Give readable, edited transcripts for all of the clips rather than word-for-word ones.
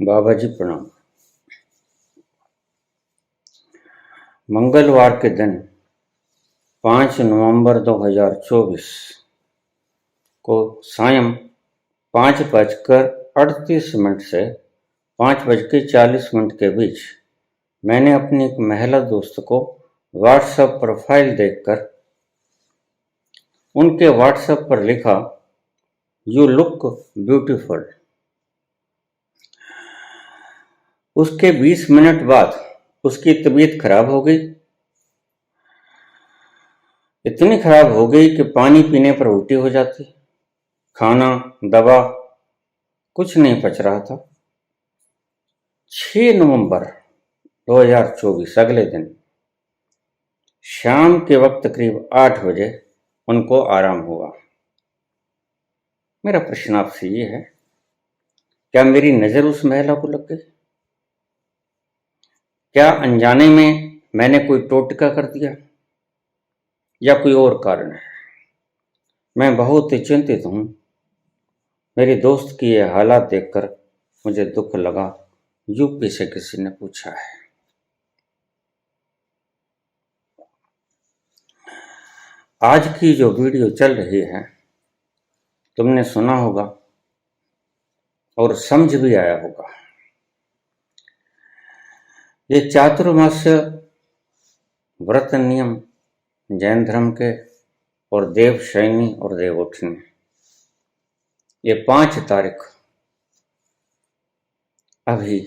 बाबा जी प्रणाम। मंगलवार के दिन 5 नवंबर 2024 को सायं 5:38 से 5:40 के बीच मैंने अपनी एक महिला दोस्त को व्हाट्सएप प्रोफाइल देखकर उनके व्हाट्सएप पर लिखा, यू लुक ब्यूटीफुल। उसके 20 मिनट बाद उसकी तबीयत खराब हो गई। इतनी खराब हो गई कि पानी पीने पर उल्टी हो जाती, खाना दवा कुछ नहीं पच रहा था। 6 नवंबर 2024 अगले दिन शाम के वक्त करीब 8 बजे उनको आराम हुआ। मेरा प्रश्न आपसे ये है, क्या मेरी नजर उस महिला को लग गई? क्या अनजाने में मैंने कोई टोटका कर दिया या कोई और कारण है? मैं बहुत ही चिंतित हूं। मेरी दोस्त की ये हालात देखकर मुझे दुख लगा। यूपी से किसी ने पूछा है। आज की जो वीडियो चल रही है तुमने सुना होगा और समझ भी आया होगा। ये चातुर्मास्य व्रत नियम जैन धर्म के और देवशयनी और देवउठनी, ये 5 तारीख अभी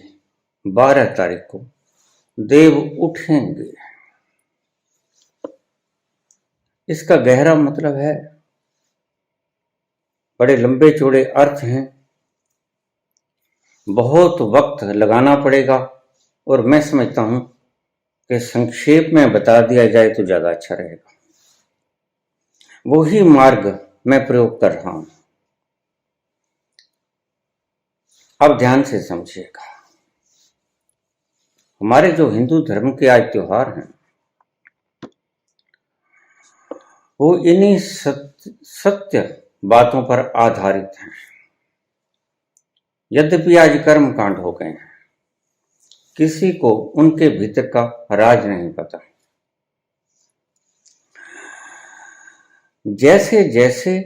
12 तारीख को देव उठेंगे। इसका गहरा मतलब है, बड़े लंबे चौड़े अर्थ हैं, बहुत वक्त लगाना पड़ेगा और मैं समझता हूं कि संक्षेप में बता दिया जाए तो ज्यादा अच्छा रहेगा। वही मार्ग मैं प्रयोग कर रहा हूं। अब ध्यान से समझिएगा। हमारे जो हिंदू धर्म के आज त्योहार हैं वो इन्हीं सत्य बातों पर आधारित हैं। यद्यपि आज कर्म कांड हो गए हैं, किसी को उनके भीतर का राज नहीं पता। जैसे जैसे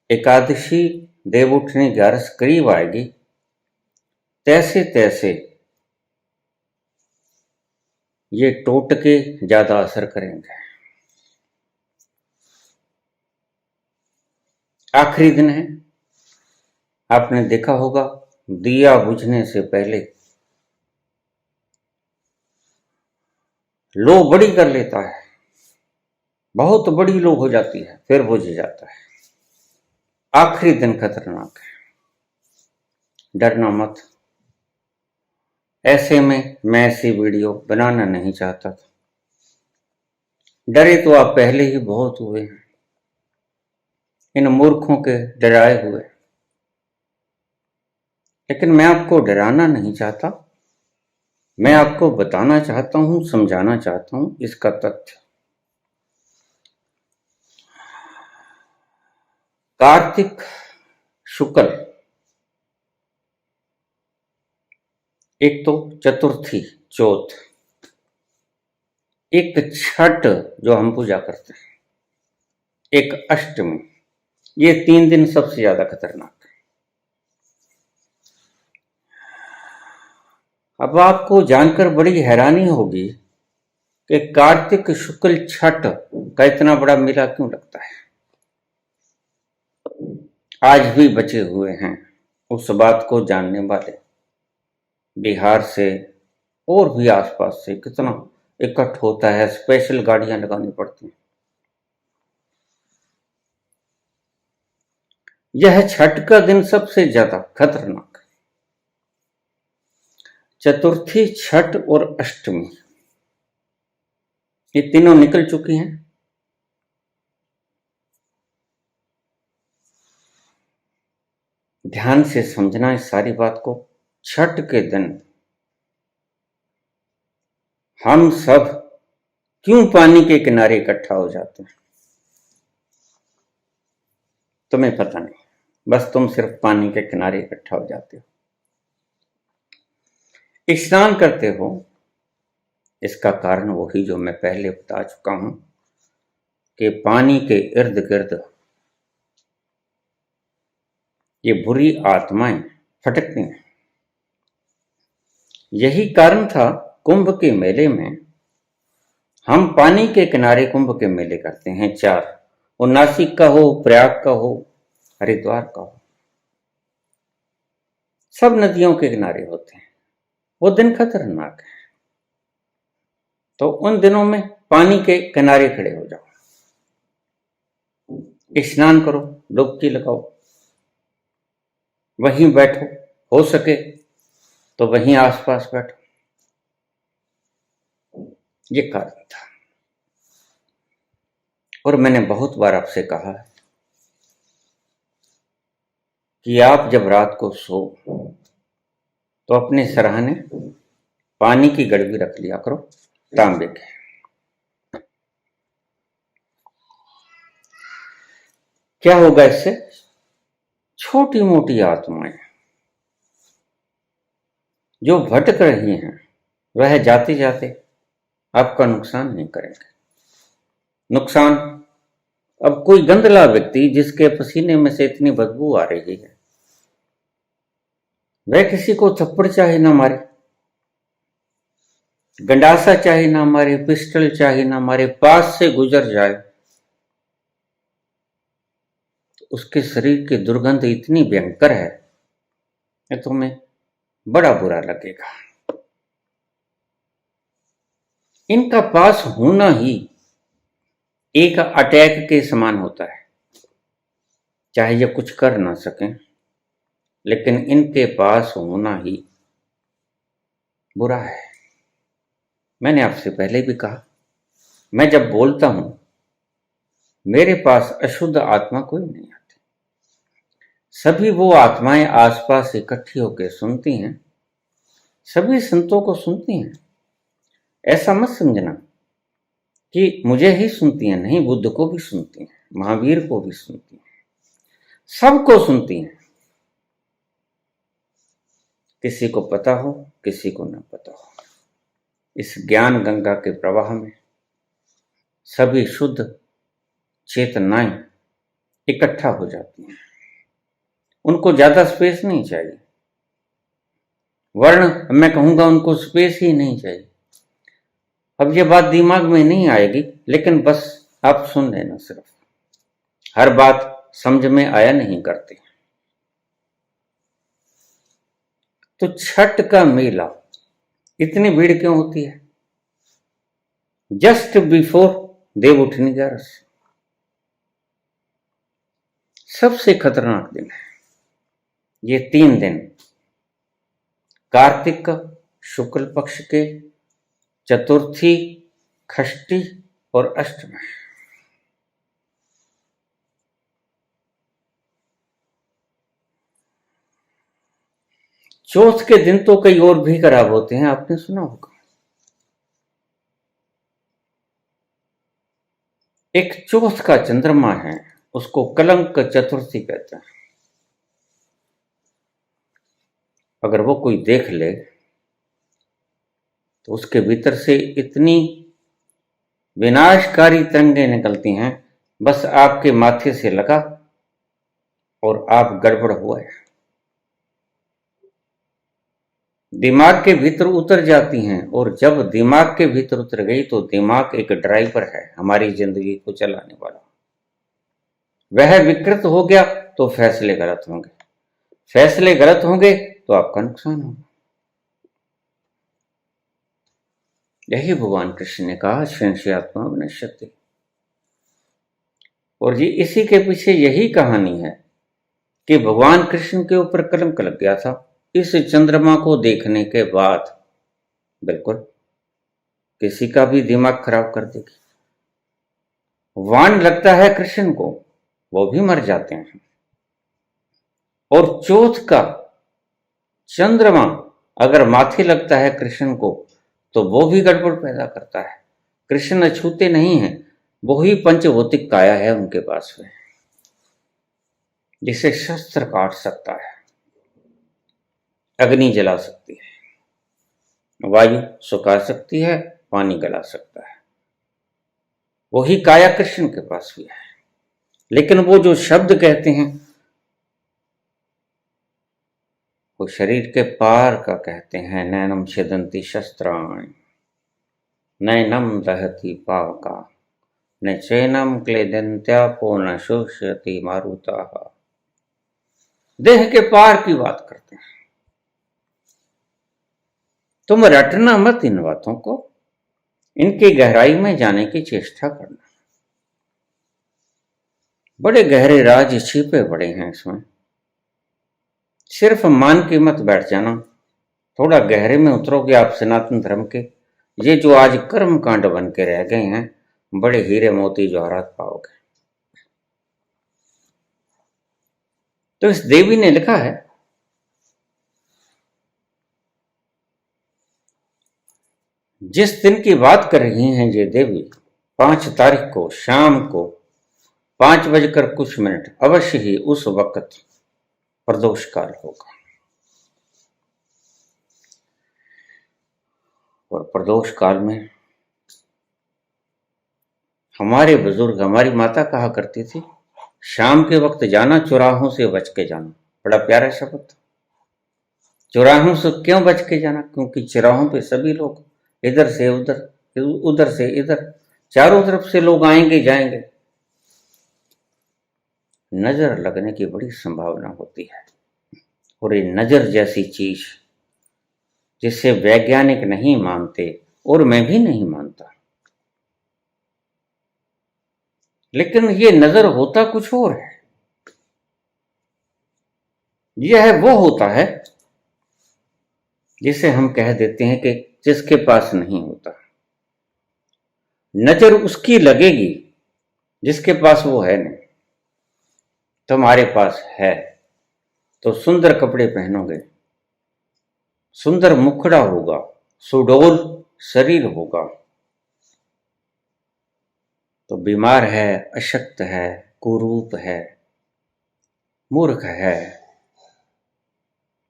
एकादशी देवउठनी 11 करीब आएगी, तैसे तैसे ये टोटके ज्यादा असर करेंगे। आखिरी दिन है, आपने देखा होगा दिया बुझने से पहले लो बड़ी कर लेता है, बहुत बड़ी लो हो जाती है, फिर बुझ जाता है। आखिरी दिन खतरनाक है, डरना मत। ऐसे में मैं ऐसी वीडियो बनाना नहीं चाहता था। डरे तो आप पहले ही बहुत हुए हैं, इन मूर्खों के डराए हुए। लेकिन मैं आपको डराना नहीं चाहता, मैं आपको बताना चाहता हूं, समझाना चाहता हूं इसका तथ्य। कार्तिक शुक्ल, एक तो चतुर्थी चौथ, एक छठ जो हम पूजा करते हैं, एक अष्टमी, ये 3 दिन सबसे ज्यादा खतरनाक है। अब आपको जानकर बड़ी हैरानी होगी कि कार्तिक शुक्ल छठ का इतना बड़ा मेला क्यों लगता है। आज भी बचे हुए हैं उस बात को जानने वाले। बिहार से और भी आसपास से कितना इकट्ठ होता है, स्पेशल गाड़ियां लगानी पड़ती हैं। यह छठ का दिन सबसे ज्यादा खतरनाक है। चतुर्थी, छठ और अष्टमी, ये तीनों निकल चुकी हैं। ध्यान से समझना इस सारी बात को। छठ के दिन हम सब क्यों पानी के किनारे इकट्ठा हो जाते हैं? तुम्हें पता नहीं, बस तुम सिर्फ पानी के किनारे इकट्ठा हो जाते हो। स्नान करते हो, इसका कारण वही जो मैं पहले बता चुका हूं कि पानी के इर्द गिर्द ये बुरी आत्माएं फटकती हैं। यही कारण था कुंभ के मेले में, हम पानी के किनारे कुंभ के मेले करते हैं 4, वो नासिक का हो, प्रयाग का हो, हरिद्वार का हो, सब नदियों के किनारे होते हैं। वो दिन खतरनाक है, तो उन दिनों में पानी के किनारे खड़े हो जाओ, स्नान करो, डुबकी लगाओ, वहीं बैठो, हो सके तो वहीं आसपास बैठो। ये कारण था। और मैंने बहुत बार आपसे कहा है कि आप जब रात को सो तो अपने सरहाने पानी की गड़वी रख लिया करो, तांबे के। क्या होगा इससे? छोटी मोटी आत्माएं जो भटक रही हैं, वह जाते जाते आपका नुकसान नहीं करेंगे। नुकसान, अब कोई गंदला व्यक्ति जिसके पसीने में से इतनी बदबू आ रही है, वह किसी को थप्पड़ चाहे ना मारे, गंडासा चाहे ना मारे, पिस्टल चाहे ना मारे, पास से गुजर जाए तो उसके शरीर की दुर्गंध इतनी भयंकर है कि तुम्हें बड़ा बुरा लगेगा। इनका पास होना ही एक अटैक के समान होता है। चाहे ये कुछ कर ना सकें, लेकिन इनके पास होना ही बुरा है। मैंने आपसे पहले भी कहा, मैं जब बोलता हूं मेरे पास अशुद्ध आत्मा कोई नहीं आती। सभी वो आत्माएं आसपास इकट्ठी होकर सुनती हैं, सभी संतों को सुनती हैं। ऐसा मत समझना कि मुझे ही सुनती हैं, नहीं, बुद्ध को भी सुनती हैं, महावीर को भी सुनती हैं, सबको सुनती हैं। किसी को पता हो, किसी को न पता हो, इस ज्ञान गंगा के प्रवाह में सभी शुद्ध चेतनाएं इकट्ठा हो जाती हैं। उनको ज्यादा स्पेस नहीं चाहिए, वर्ण मैं कहूंगा उनको स्पेस ही नहीं चाहिए। अब ये बात दिमाग में नहीं आएगी, लेकिन बस आप सुन लेना। सिर्फ हर बात समझ में आया नहीं करते। तो छठ का मेला इतनी भीड़ क्यों होती है? जस्ट बिफोर देवउठनी ग्यारस, सबसे खतरनाक दिन है ये 3 दिन, कार्तिक शुक्ल पक्ष के चतुर्थी, षष्ठी और अष्टमी। चौथ के दिन तो कई और भी खराब होते हैं, आपने सुना होगा। एक चौथ का चंद्रमा है, उसको कलंक चतुर्थी कहते हैं। अगर वो कोई देख ले तो उसके भीतर से इतनी विनाशकारी तरंगें निकलती हैं, बस आपके माथे से लगा और आप गड़बड़ हुए, दिमाग के भीतर उतर जाती हैं। और जब दिमाग के भीतर उतर गई तो दिमाग एक ड्राइवर है हमारी जिंदगी को चलाने वाला। वह विकृत हो गया तो फैसले गलत होंगे, फैसले गलत होंगे तो आपका नुकसान होगा। यही भगवान कृष्ण ने कहा, संशयात्मा विनश्यति। और ये इसी के पीछे यही कहानी है कि भगवान कृष्ण के ऊपर कलंक लग गया था इस चंद्रमा को देखने के बाद। बिल्कुल किसी का भी दिमाग खराब कर देगी। वाण लगता है कृष्ण को, वो भी मर जाते हैं। और चौथ का चंद्रमा अगर माथे लगता है कृष्ण को तो वो भी गड़बड़ पैदा करता है। कृष्ण अछूते नहीं हैं, वो ही पंचभौतिक काया है उनके पास में, जिसे शस्त्र काट सकता है, अग्नि जला सकती है। वायु सुखा सकती है, पानी गला सकता है। वही काया कृष्ण के पास भी है। लेकिन वो जो शब्द कहते हैं वो शरीर के पार का कहते हैं। नैनम छिदन्ति शस्त्राणि नैनम दहति पावका न चैनम क्लेदन्त्यापो न शोषयति मारुताः। देह के पार की बात करते हैं। तुम रटना मत इन बातों को, इनकी गहराई में जाने की चेष्टा करना। बड़े गहरे राज छिपे पड़े हैं इसमें। सिर्फ मान के मत बैठ जाना, थोड़ा गहरे में उतरोगे आप सनातन धर्म के, ये जो आज कर्म कांड बन के रह गए हैं, बड़े हीरे मोती जवाहरात पाओगे। तो इस देवी ने लिखा है, जिस दिन की बात कर रही हैं ये देवी, 5 तारीख को शाम को 5:कुछ अवश्य ही उस वक्त प्रदोष काल होगा। और प्रदोष काल में हमारे बुजुर्ग, हमारी माता कहा करती थी, शाम के वक्त जाना, चौराहों से बच के जाना। बड़ा प्यारा शब्द। चौराहों से क्यों बच के जाना? क्योंकि चौराहों पे सभी लोग इधर से उधर, उधर से इधर, चारों तरफ से लोग आएंगे जाएंगे। नजर लगने की बड़ी संभावना होती है। और ये नजर जैसी चीज जिसे वैज्ञानिक नहीं मानते और मैं भी नहीं मानता, लेकिन ये नजर होता कुछ और है। यह वो होता है जिसे हम कह देते हैं कि जिसके पास नहीं होता। नजर उसकी लगेगी जिसके पास वो है नहीं। तुम्हारे पास है तो सुंदर कपड़े पहनोगे, सुंदर मुखड़ा होगा, सुडौल शरीर होगा। तो बीमार है, अशक्त है, कुरूप है, मूर्ख है,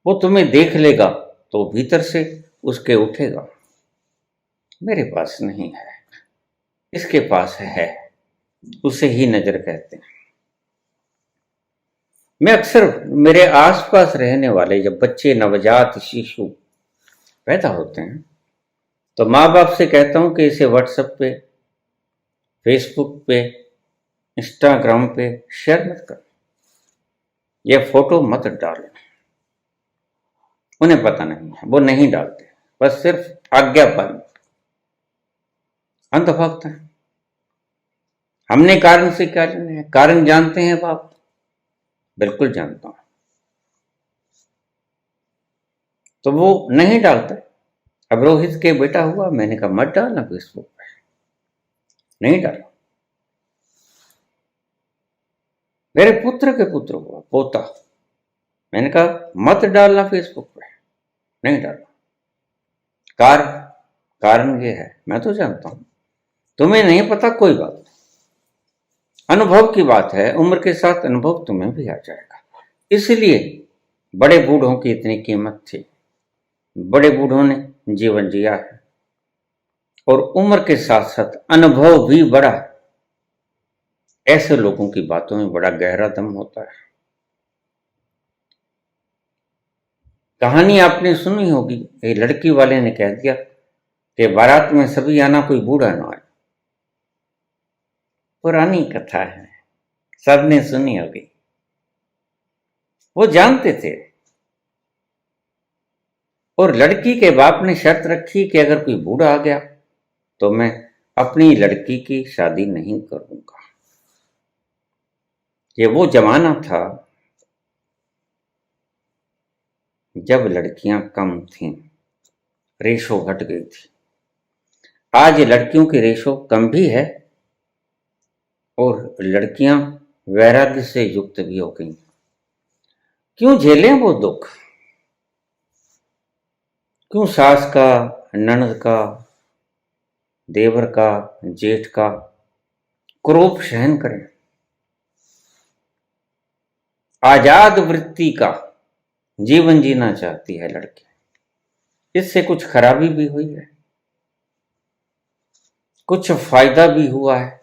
वो तुम्हें देख लेगा तो भीतर से उसके उठेगा, मेरे पास नहीं है, इसके पास है। उसे ही नजर कहते हैं। मैं अक्सर मेरे आसपास रहने वाले जब बच्चे, नवजात शिशु पैदा होते हैं तो माँ बाप से कहता हूं कि इसे व्हाट्सएप पे, फेसबुक पे, इंस्टाग्राम पे शेयर मत कर, यह फोटो मत डालो। उन्हें पता नहीं है, वो नहीं डालते, बस सिर्फ आज्ञापालन, अंधभक्त है। हमने कारण से क्या जाना है? कारण जानते हैं बाप? बिल्कुल जानता हूं। तो वो नहीं डालता। अब रोहित के बेटा हुआ, मैंने कहा मत डालना फेसबुक पे, नहीं डाला। मेरे पुत्र के पुत्र हुआ, पोता, मैंने कहा मत डालना फेसबुक पे, नहीं डाला। कारण ये है, मैं तो जानता हूं, तुम्हें नहीं पता, कोई बात नहीं, अनुभव की बात है, उम्र के साथ अनुभव तुम्हें भी आ जाएगा। इसलिए बड़े बूढ़ों की इतनी कीमत थी। बड़े बूढ़ों ने जीवन जिया है और उम्र के साथ साथ अनुभव भी बढ़ा। ऐसे लोगों की बातों में बड़ा गहरा दम होता है। कहानी आपने सुनी होगी, एक लड़की वाले ने कह दिया कि बारात में सभी आना, कोई बूढ़ा ना आए। पुरानी कथा है, सबने सुनी होगी। वो जानते थे और लड़की के बाप ने शर्त रखी कि अगर कोई बूढ़ा आ गया तो मैं अपनी लड़की की शादी नहीं करूंगा। ये वो जमाना था जब लड़कियां कम थीं, रेशो घट गई थी। आज लड़कियों की रेशो कम भी है और लड़कियां वैराग्य से युक्त भी हो गई। क्यों झेलें वो दुख? क्यों सास का, ननद का, देवर का, जेठ का क्रोध सहन करें? आजाद वृत्ति का जीवन जीना चाहती है लड़की। इससे कुछ खराबी भी हुई है, कुछ फायदा भी हुआ है।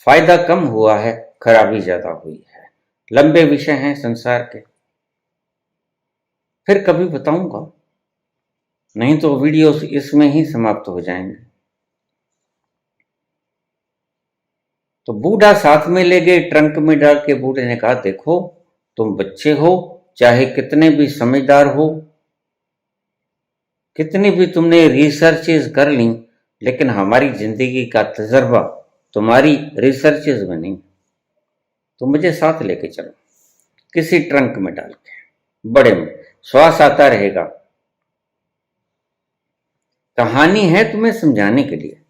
फायदा कम हुआ है, खराबी ज्यादा हुई है। लंबे विषय हैं संसार के, फिर कभी बताऊंगा, नहीं तो वीडियो इसमें ही समाप्त हो जाएंगे। तो बूढ़ा साथ में ले गए, ट्रंक में डाल के। बूढ़े ने कहा, देखो तुम बच्चे हो, चाहे कितने भी समझदार हो, कितनी भी तुमने रिसर्चेज कर ली, लेकिन हमारी जिंदगी का तजर्बा तुम्हारी रिसर्चेज में नहीं। तो मुझे साथ लेके चलो, किसी ट्रंक में डाल के, बड़े में, श्वास आता रहेगा। कहानी है तुम्हें समझाने के लिए।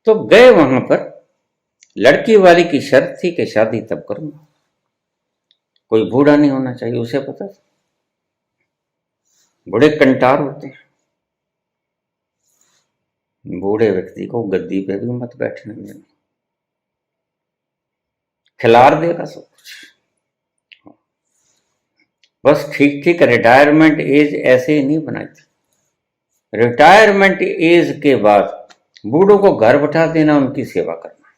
तो गए वहां पर। लड़की वाली की शर्त थी कि शादी तब करूंगा, कोई बूढ़ा नहीं होना चाहिए, उसे पता था। बूढ़े कंटार होते हैं, बूढ़े व्यक्ति को गद्दी पे भी मत बैठने देना, खिलार देगा सब कुछ। बस ठीक ठीक रिटायरमेंट एज ऐसे ही नहीं बनाई थी। रिटायरमेंट एज के बाद बूढ़ों को घर बैठा देना, उनकी सेवा करना,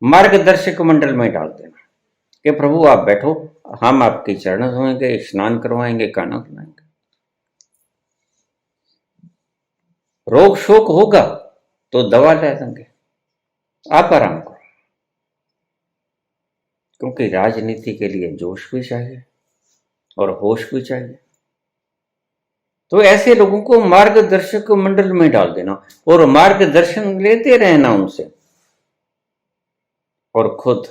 मार्गदर्शक मंडल में डाल देना कि प्रभु आप बैठो, हम आपके चरण धोएंगे, स्नान करवाएंगे, खाना खिलाएंगे। रोग शोक होगा तो दवा ले देंगे, आप आराम करो। क्योंकि राजनीति के लिए जोश भी चाहिए और होश भी चाहिए। तो ऐसे लोगों को मार्गदर्शक मंडल में डाल देना और मार्गदर्शन लेते रहना उनसे। और खुद,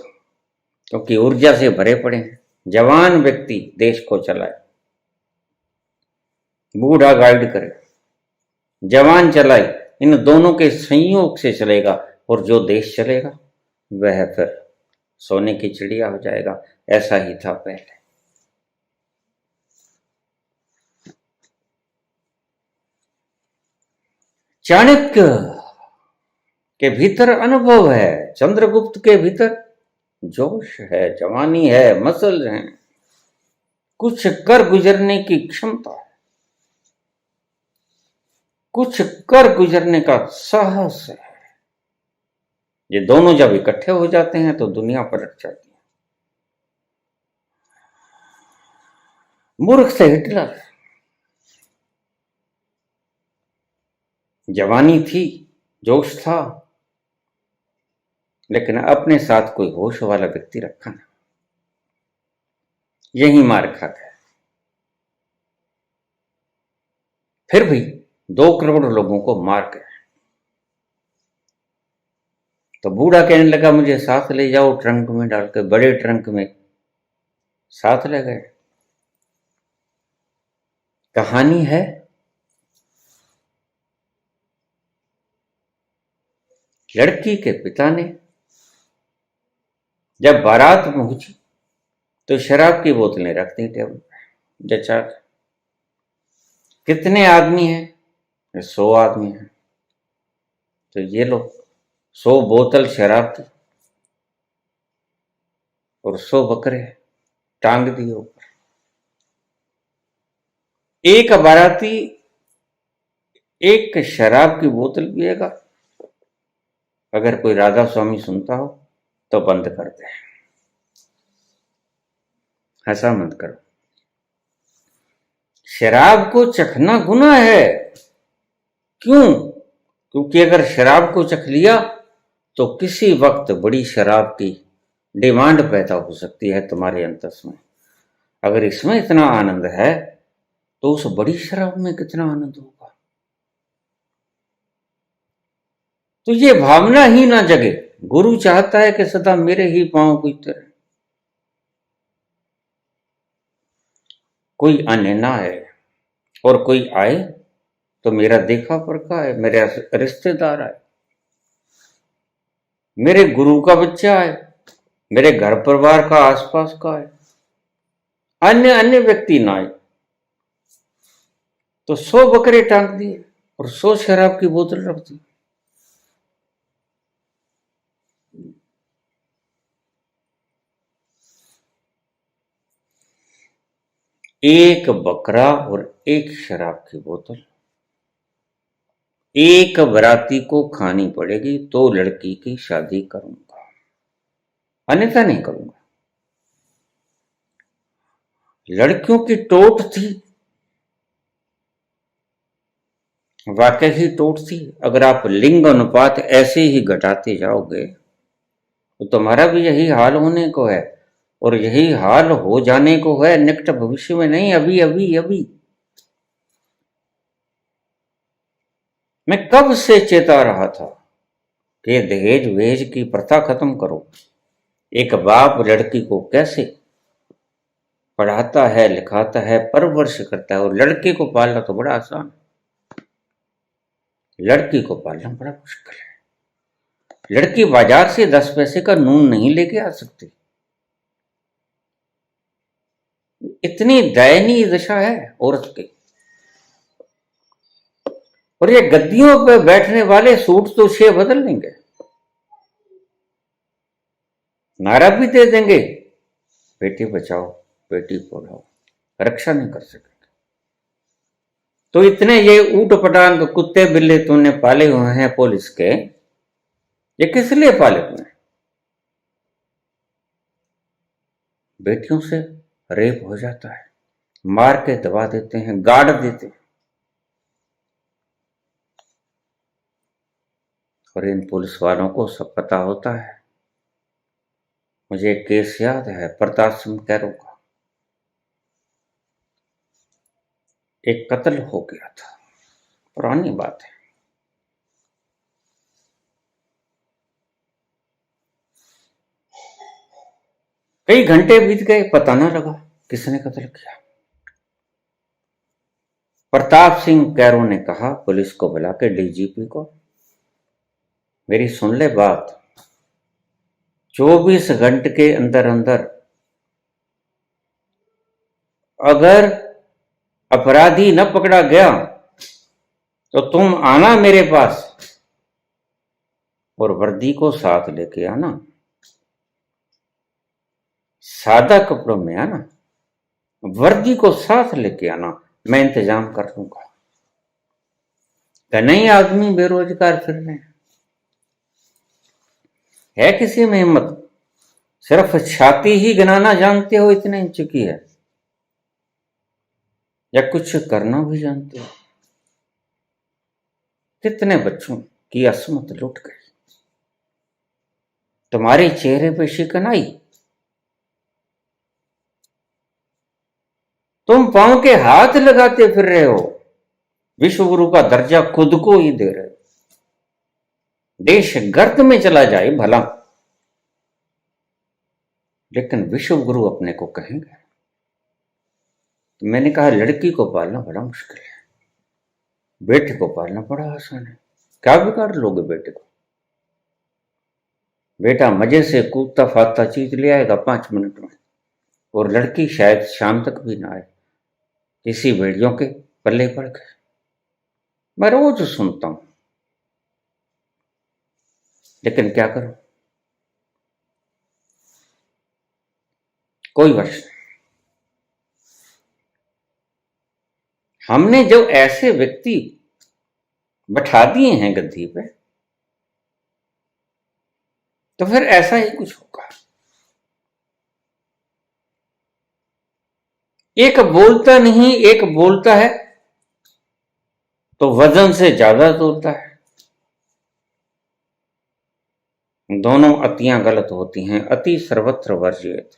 क्योंकि ऊर्जा से भरे पड़े हैं, जवान व्यक्ति देश को चलाए, बूढ़ा गाइड करे, जवान चलाए, इन दोनों के संयोग से चलेगा। और जो देश चलेगा वह फिर सोने की चिड़िया हो जाएगा। ऐसा ही था पहले। चाणक्य के भीतर अनुभव है, चंद्रगुप्त के भीतर जोश है, जवानी है, मसल है, कुछ कर गुजरने की क्षमता है, कुछ कर गुजरने का साहस है। ये दोनों जब इकट्ठे हो जाते हैं तो दुनिया पलट जाती है। मूर्ख से हिटलर, जवानी थी, जोश था, लेकिन अपने साथ कोई होश वाला व्यक्ति रखा ना, यही मार खा गया। फिर भी 2 करोड़ लोगों को मार गया। तो बूढ़ा कहने लगा, मुझे साथ ले जाओ, ट्रंक में डाल के, बड़े ट्रंक में साथ ले गए। कहानी है, लड़की के पिता ने जब बारात पहुंची तो शराब की बोतलें रख दी टेबल पे, जचा। कितने आदमी हैं? 100 आदमी हैं। तो ये लो, 100 बोतल शराब की और 100 बकरे टांग दिए ऊपर। एक बाराती एक शराब की बोतल पिएगा, अगर कोई राधा स्वामी सुनता हो तो बंद कर दे, हंसा मत करो। शराब को चखना गुनाह है। क्यों? क्योंकि अगर शराब को चख लिया तो किसी वक्त बड़ी शराब की डिमांड पैदा हो सकती है तुम्हारे अंतस में। अगर इसमें इतना आनंद है तो उस बड़ी शराब में कितना आनंद होगा। तो ये भावना ही ना जगे। गुरु चाहता है कि सदा मेरे ही पांव पूजते रहे, कोई अन्य ना आए, और कोई आए तो मेरा देखा परखा है, मेरे रिश्तेदार आए, मेरे गुरु का बच्चा आए, मेरे घर परिवार का आसपास का आए, अन्य अन्य व्यक्ति ना आए। तो 100 बकरे टांग दिए और 100 शराब की बोतल रख दी। एक बकरा और एक शराब की बोतल एक बराती को खानी पड़ेगी तो लड़की की शादी करूंगा, अन्यथा नहीं करूंगा। लड़कियों की टोट थी, वाकई ही टोट थी। अगर आप लिंग अनुपात ऐसे ही घटाते जाओगे तो तुम्हारा भी यही हाल होने को है, और यही हाल हो जाने को है निकट भविष्य में, नहीं अभी अभी अभी। मैं कब से चेता रहा था कि दहेज वहेज की प्रथा खत्म करो। एक बाप लड़की को कैसे पढ़ाता है, लिखाता है, परवरिश करता है, और लड़के को पालना तो बड़ा आसान, लड़की को पालना बड़ा मुश्किल है। लड़की बाजार से 10 पैसे का नून नहीं लेके आ सकती। इतनी दयनीय दशा है औरत की। और ये गद्दियों पर बैठने वाले सूट तो 6 बदल लेंगे, नारा भी दे देंगे, बेटी बचाओ बेटी पढ़ाओ, रक्षा नहीं कर सकेंगे। तो इतने ये ऊट पटांग कुत्ते बिल्ले तूने पाले हुए हैं पुलिस के, ये किस लिए पाले हुए हैं? बेटियों से रेप हो जाता है, मार के दबा देते हैं, गाड़ देते हैं। और इन पुलिस वालों को सब पता होता है। मुझे एक केस याद है, प्रताप सिंह कैरों का। एक कत्ल हो गया था, पुरानी बात है। कई घंटे बीत गए, पता न लगा किसने कत्ल किया। प्रताप सिंह कैरों ने कहा पुलिस को बुला के, डीजीपी को, मेरी सुन ले बात, 24 घंटे के अंदर अंदर अगर अपराधी न पकड़ा गया तो तुम आना मेरे पास और वर्दी को साथ लेके आना, सादा कपड़ों में आना, वर्दी को साथ लेके आना, मैं इंतजाम कर लूंगा। नहीं आदमी बेरोजगार फिर रहे है किसी में हिम्मत? सिर्फ छाती ही गिनाना जानते हो, इतने इंच की है, या कुछ करना भी जानते हो? कितने बच्चों की असमत लुट गई। तुम्हारे चेहरे पे शिकन आई, तुम पांव के हाथ लगाते फिर रहे हो, विश्व गुरु का दर्जा खुद को ही दे रहे हो। देश गर्त में चला जाए भला, लेकिन विश्व गुरु अपने को कहेंगे। तो मैंने कहा लड़की को पालना बड़ा मुश्किल है, बेटे को पालना बड़ा आसान है। क्या बिगाड़ लोगे बेटे को? बेटा मजे से कूदता फादता चीज ले आएगा 5 मिनट में, और लड़की शायद शाम तक भी ना आए, किसी भेड़ियों के पल्ले पड़ गए। मैं रोज सुनता हूं, लेकिन क्या करूं, कोई वश नहीं। हमने जो ऐसे व्यक्ति बैठा दिए हैं गद्दी पे, तो फिर ऐसा ही कुछ होगा। एक बोलता नहीं, एक बोलता है तो वजन से ज्यादा तोलता है। दोनों अतियां गलत होती हैं, अति सर्वत्र वर्जित।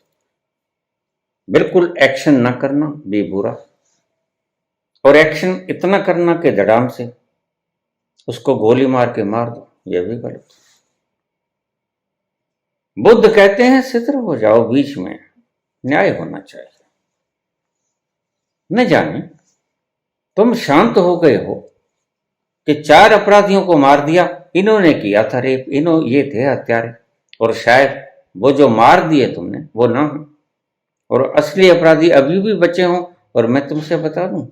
बिल्कुल एक्शन न करना भी बुरा, और एक्शन इतना करना कि धड़ाम से उसको गोली मार के मार दो, यह भी गलत। बुद्ध कहते हैं सित्र हो जाओ, बीच में न्याय होना चाहिए। न जाने तुम शांत हो गए हो कि 4 अपराधियों को मार दिया, इन्होंने किया था रेप, ये थे हत्यारे, और शायद वो जो मार दिए तुमने वो ना हो, और असली अपराधी अभी भी बचे हों। और मैं तुमसे बता दूं,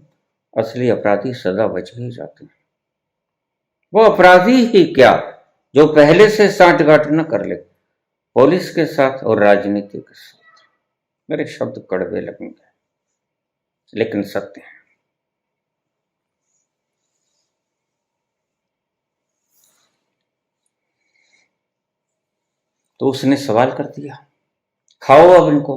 असली अपराधी सदा बच ही जाते हैं। वो अपराधी ही क्या जो पहले से सांठगांठ न कर ले पुलिस के साथ और राजनीति के साथ। मेरे शब्द कड़वे लगेंगे, लेकिन सत्य है। तो उसने सवाल कर दिया, खाओ अब इनको,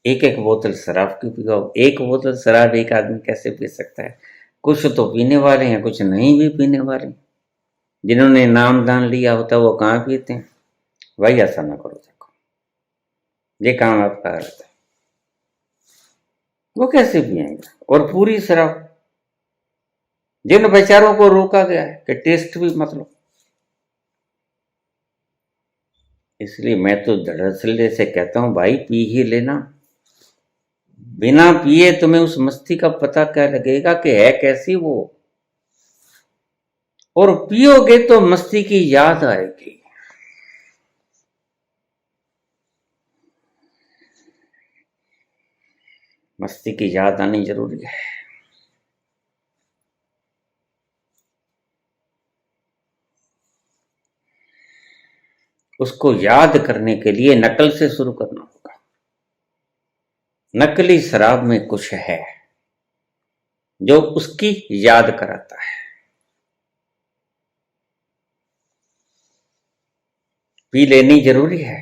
एक एक बोतल शराब की पिलाओ। एक बोतल शराब एक आदमी कैसे पी सकता है? कुछ तो पीने वाले हैं, कुछ नहीं भी पीने वाले। जिन्होंने नाम दान लिया होता है वो कहाँ पीते हैं? भाई ऐसा ना करो, देखो ये काम आपका गलत है। वो कैसे पिएंगे? और पूरी शराब। जिन बेचारों को रोका गया है कि टेस्ट भी मत लो। इसलिए मैं तो धड़ल्ले से कहता हूं, भाई पी ही लेना। बिना पिए तुम्हें उस मस्ती का पता क्या लगेगा कि है कैसी वो। और पियोगे तो मस्ती की याद आएगी। मस्ती की याद आनी जरूरी है। उसको याद करने के लिए नकल से शुरू करना होगा। नकली शराब में कुछ है जो उसकी याद कराता है। पी लेनी जरूरी है।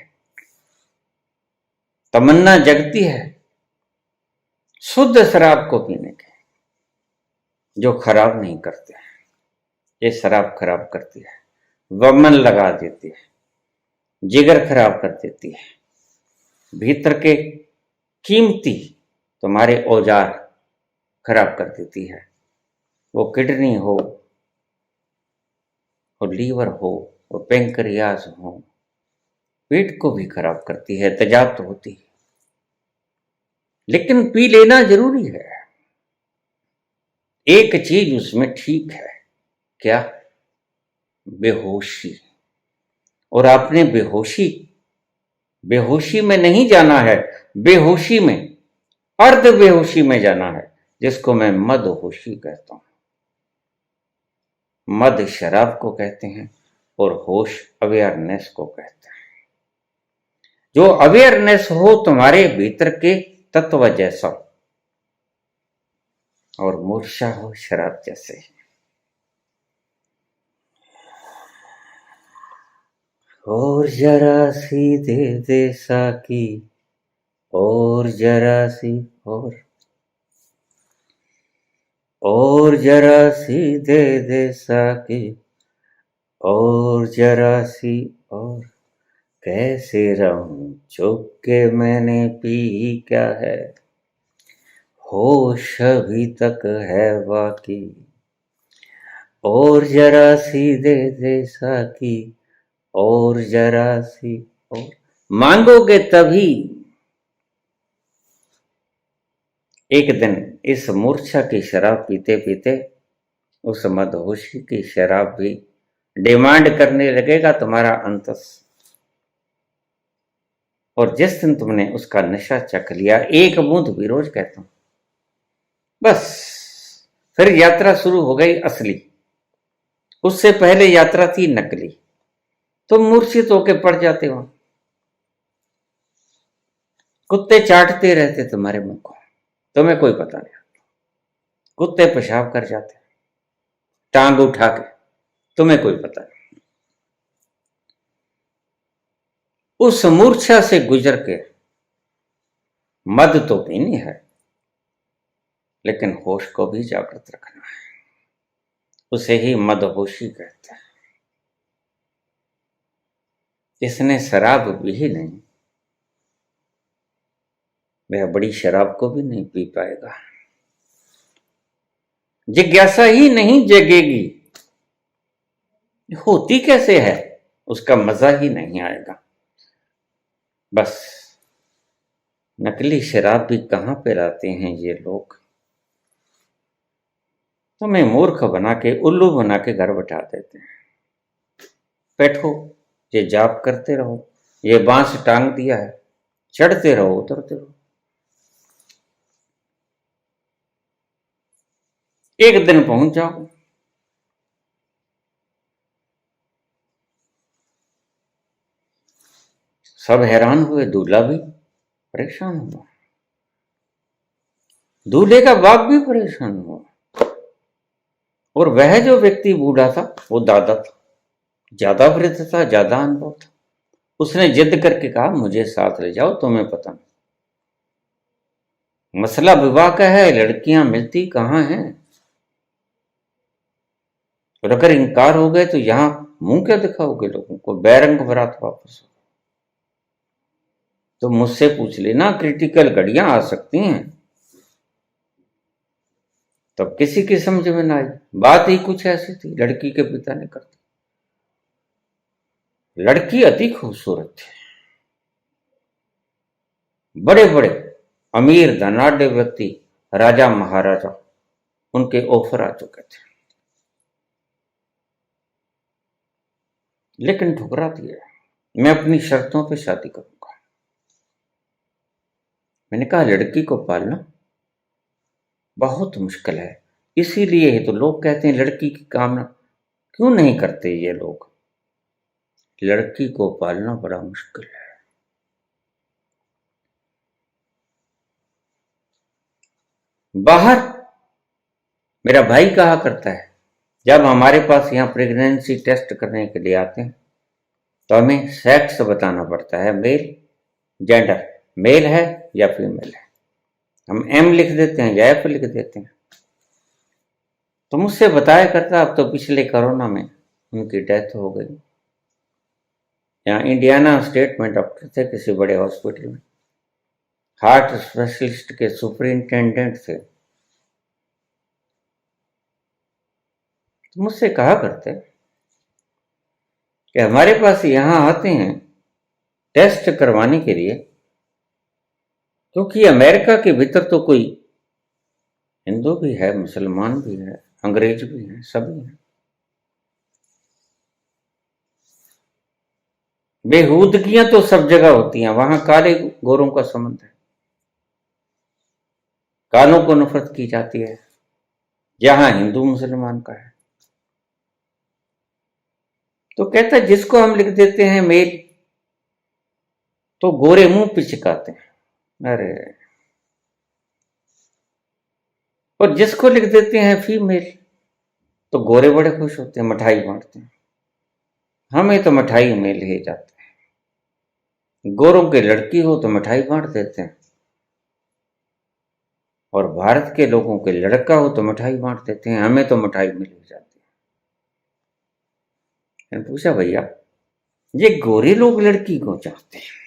तमन्ना जगती है शुद्ध शराब को पीने की, जो खराब नहीं करते। ये शराब खराब करती है, वमन लगा देती है, जिगर खराब कर देती है, भीतर के कीमती तुम्हारे औजार खराब कर देती है। वो किडनी हो, और लीवर हो, और पेंक्रियाज हो, पेट को भी खराब करती है, तेजाब तो होती है। लेकिन पी लेना जरूरी है। एक चीज उसमें ठीक है, क्या? बेहोशी। और आपने बेहोशी बेहोशी में नहीं जाना है, बेहोशी में, अर्ध बेहोशी में जाना है, जिसको मैं मदहोशी कहता हूं। मद शराब को कहते हैं और होश अवेयरनेस को कहते हैं। जो अवेयरनेस हो तुम्हारे भीतर के तत्व जैसा, और मूर्छा हो शराब जैसे। और जरा सी दे दे साकी, और जरा सी, और जरा सी दे दे साकी, और जरा सी, और कैसे रहूं चुप के मैंने पी क्या है, होश अभी तक है बाकी, और जरा सी दे दे साकी, और जरा सी, और मांगोगे तभी। एक दिन इस मूर्छा की शराब पीते पीते उस मदहोशी की शराब भी डिमांड करने लगेगा तुम्हारा अंतस। और जिस दिन तुमने उसका नशा चख लिया, एक बूंद भी, रोज कहता हूं, बस फिर यात्रा शुरू हो गई असली। उससे पहले यात्रा थी नकली। तुम मूर्छित होके पड़ जाते हो, कुत्ते चाटते रहते तुम्हारे मुंह को, तुम्हें कोई पता नहीं। कुत्ते पेशाब कर जाते टांग उठा के, तुम्हें कोई पता नहीं। उस मूर्छा से गुजर के मद तो पीनी है, लेकिन होश को भी जागृत रखना है। उसे ही मदहोशी कहते हैं। जिसने शराब पी ही नहीं, वह बड़ी शराब को भी नहीं पी पाएगा। जिज्ञासा ही नहीं जगेगी, होती कैसे है, उसका मजा ही नहीं आएगा। बस नकली शराब भी कहां पे लाते हैं ये लोग। तुम्हें मूर्ख बना के, उल्लू बना के घर बैठा देते हैं। बैठो, ये जाप करते रहो, ये बांस टांग दिया है, चढ़ते रहो उतरते रहो। एक दिन पहुंच जाओ। सब हैरान हुए, दूल्हा भी परेशान हुआ। दूल्हे का बाप भी परेशान हुआ। और वह जो व्यक्ति बूढ़ा था वो दादा था, ज्यादा वृद्ध था, ज्यादा अनुभव था। उसने जिद करके कहा मुझे साथ ले जाओ, तुम्हें पता नहीं, मसला विवाह का है, लड़कियां मिलती कहाँ हैं। और अगर इनकार हो गए तो यहां मुंह क्या दिखाओगे लोगों को, बैरंग बरात वापस हो। तो मुझसे पूछ लेना, क्रिटिकल घड़ियां आ सकती हैं। तब किसी की समझ में ना आई। बात ही कुछ ऐसी थी, लड़की के पिता ने कर दी। लड़की अति खूबसूरत थी, बड़े बड़े अमीर धनाढ़ व्यक्ति, राजा महाराजा, उनके ऑफर आ चुके थे, लेकिन ठुकरा दिया। मैं अपनी शर्तों पे शादी करूंगा। मैंने कहा लड़की को पालना बहुत मुश्किल है, इसीलिए ही तो लोग कहते हैं लड़की की कामना क्यों नहीं करते ये लोग। लड़की को पालना बड़ा मुश्किल है। बाहर मेरा भाई कहा करता है, जब हमारे पास यहाँ प्रेगनेंसी टेस्ट करने के लिए आते हैं तो हमें सेक्स बताना पड़ता है, मेल जेंडर, मेल है या फीमेल है। हम एम लिख देते हैं या एफ लिख देते हैं। तो मुझसे बताया करता, अब तो पिछले कोरोना में उनकी डेथ हो गई। यहाँ इंडियाना स्टेट में डॉक्टर थे किसी बड़े हॉस्पिटल में, हार्ट स्पेशलिस्ट के सुपरिंटेंडेंट थे। तो मुझसे कहा करते कि हमारे पास यहाँ आते हैं टेस्ट करवाने के लिए, क्योंकि अमेरिका के भीतर तो कोई हिंदू भी है, मुसलमान भी है, अंग्रेज भी है, सभी हैं। बेहूदगियां तो सब जगह होती हैं, वहां काले गोरों का संबंध है, कालों को नफरत की जाती है, जहां हिंदू मुसलमान का है। तो कहता है जिसको हम लिख देते हैं मेल तो गोरे मुंह पिचकाते हैं, अरे, और जिसको लिख देते हैं फीमेल तो गोरे बड़े खुश होते हैं, मिठाई बांटते हैं। हमें तो मिठाई में ले जाते हैं, गोरों की लड़की हो तो मिठाई बांट देते हैं, और भारत के लोगों के लड़का हो तो मिठाई बांट देते हैं, हमें तो मिठाई में ले जाते हैं। मैंने पूछा भैया ये गोरे लोग लड़की को चाहते हैं,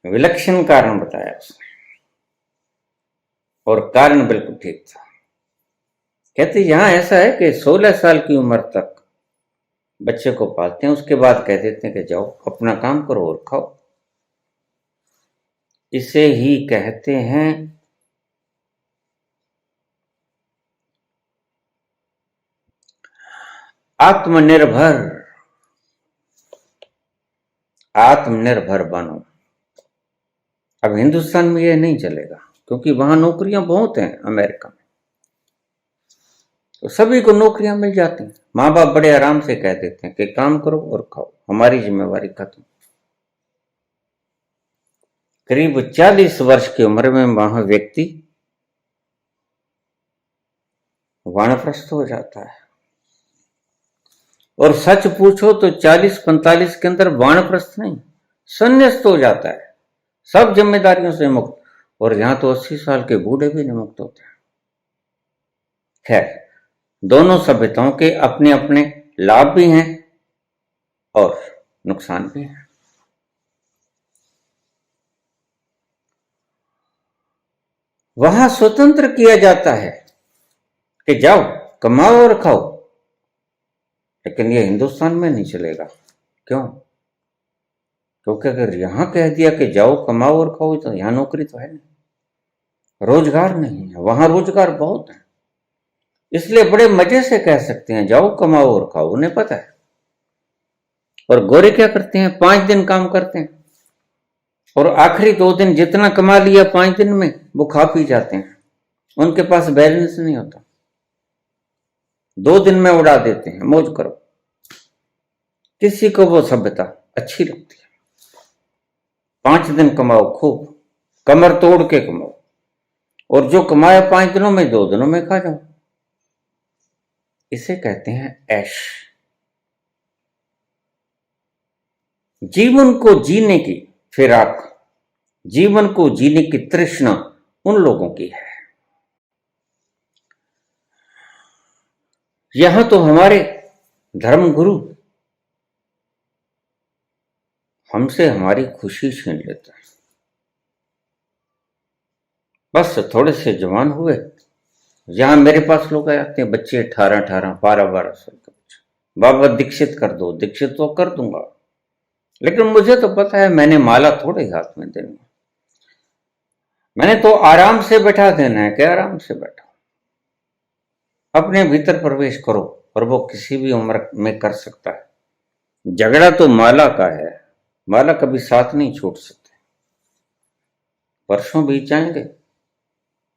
विलक्षण कारण बताया उसने, और कारण बिल्कुल ठीक था। कहते यहां ऐसा है कि 16 साल की उम्र तक बच्चे को पालते हैं, उसके बाद कह देते हैं कि जाओ अपना काम करो और खाओ। इसे ही कहते हैं आत्मनिर्भर। आत्मनिर्भर बनो। अब हिंदुस्तान में यह नहीं चलेगा, क्योंकि वहां नौकरियां बहुत हैं अमेरिका में, तो सभी को नौकरियां मिल जाती हैं। माँ बाप बड़े आराम से कह देते हैं कि काम करो और खाओ, हमारी जिम्मेवारी खत्म। करीब 40 वर्ष की उम्र में वहां व्यक्ति वानप्रस्थ हो जाता है, और सच पूछो तो 40-45 के अंदर वानप्रस्थ नहीं, संन्यास्त हो जाता है, सब जिम्मेदारियों से मुक्त। और यहां तो 80 साल के बूढ़े भी नहीं मुक्त होते हैं। खैर, दोनों सभ्यताओं के अपने अपने लाभ भी हैं और नुकसान भी हैं। वहां स्वतंत्र किया जाता है कि जाओ कमाओ और खाओ, लेकिन यह हिंदुस्तान में नहीं चलेगा। क्यों? क्योंकि अगर यहां कह दिया कि जाओ कमाओ और खाओ तो यहां नौकरी तो है नहीं, रोजगार नहीं है। वहां रोजगार बहुत है, इसलिए बड़े मजे से कह सकते हैं जाओ कमाओ और खाओ, उन्हें पता है। और गोरे क्या करते हैं, 5 दिन काम करते हैं और आखिरी 2 दिन जितना कमा लिया 5 दिन में वो खा पी जाते हैं, उनके पास बैलेंस नहीं होता, 2 दिन में उड़ा देते हैं, मौज करो। किसी को वो सभ्यता अच्छी लगती है, 5 दिन कमाओ खूब कमर तोड़ के कमाओ, और जो कमाया 5 दिनों में 2 दिनों में खा जाओ। इसे कहते हैं ऐश। जीवन को जीने की फिराक, जीवन को जीने की तृष्णा उन लोगों की है। यहां तो हमारे धर्मगुरु हमसे हमारी खुशी छीन लेता है। बस थोड़े से जवान हुए, यहां मेरे पास लोग आते हैं, बच्चे 18-18, 12-12 साल के बच्चे, बाबा दीक्षित कर दो। दीक्षित तो कर दूंगा, लेकिन मुझे तो पता है मैंने माला थोड़े हाथ में देनी, मैंने तो आराम से बैठा देना है कि आराम से बैठो, अपने भीतर प्रवेश करो, और वो किसी भी उम्र में कर सकता है। झगड़ा तो माला का है, माला कभी साथ नहीं छोड़ सकते। वर्षों बीत जाएंगे,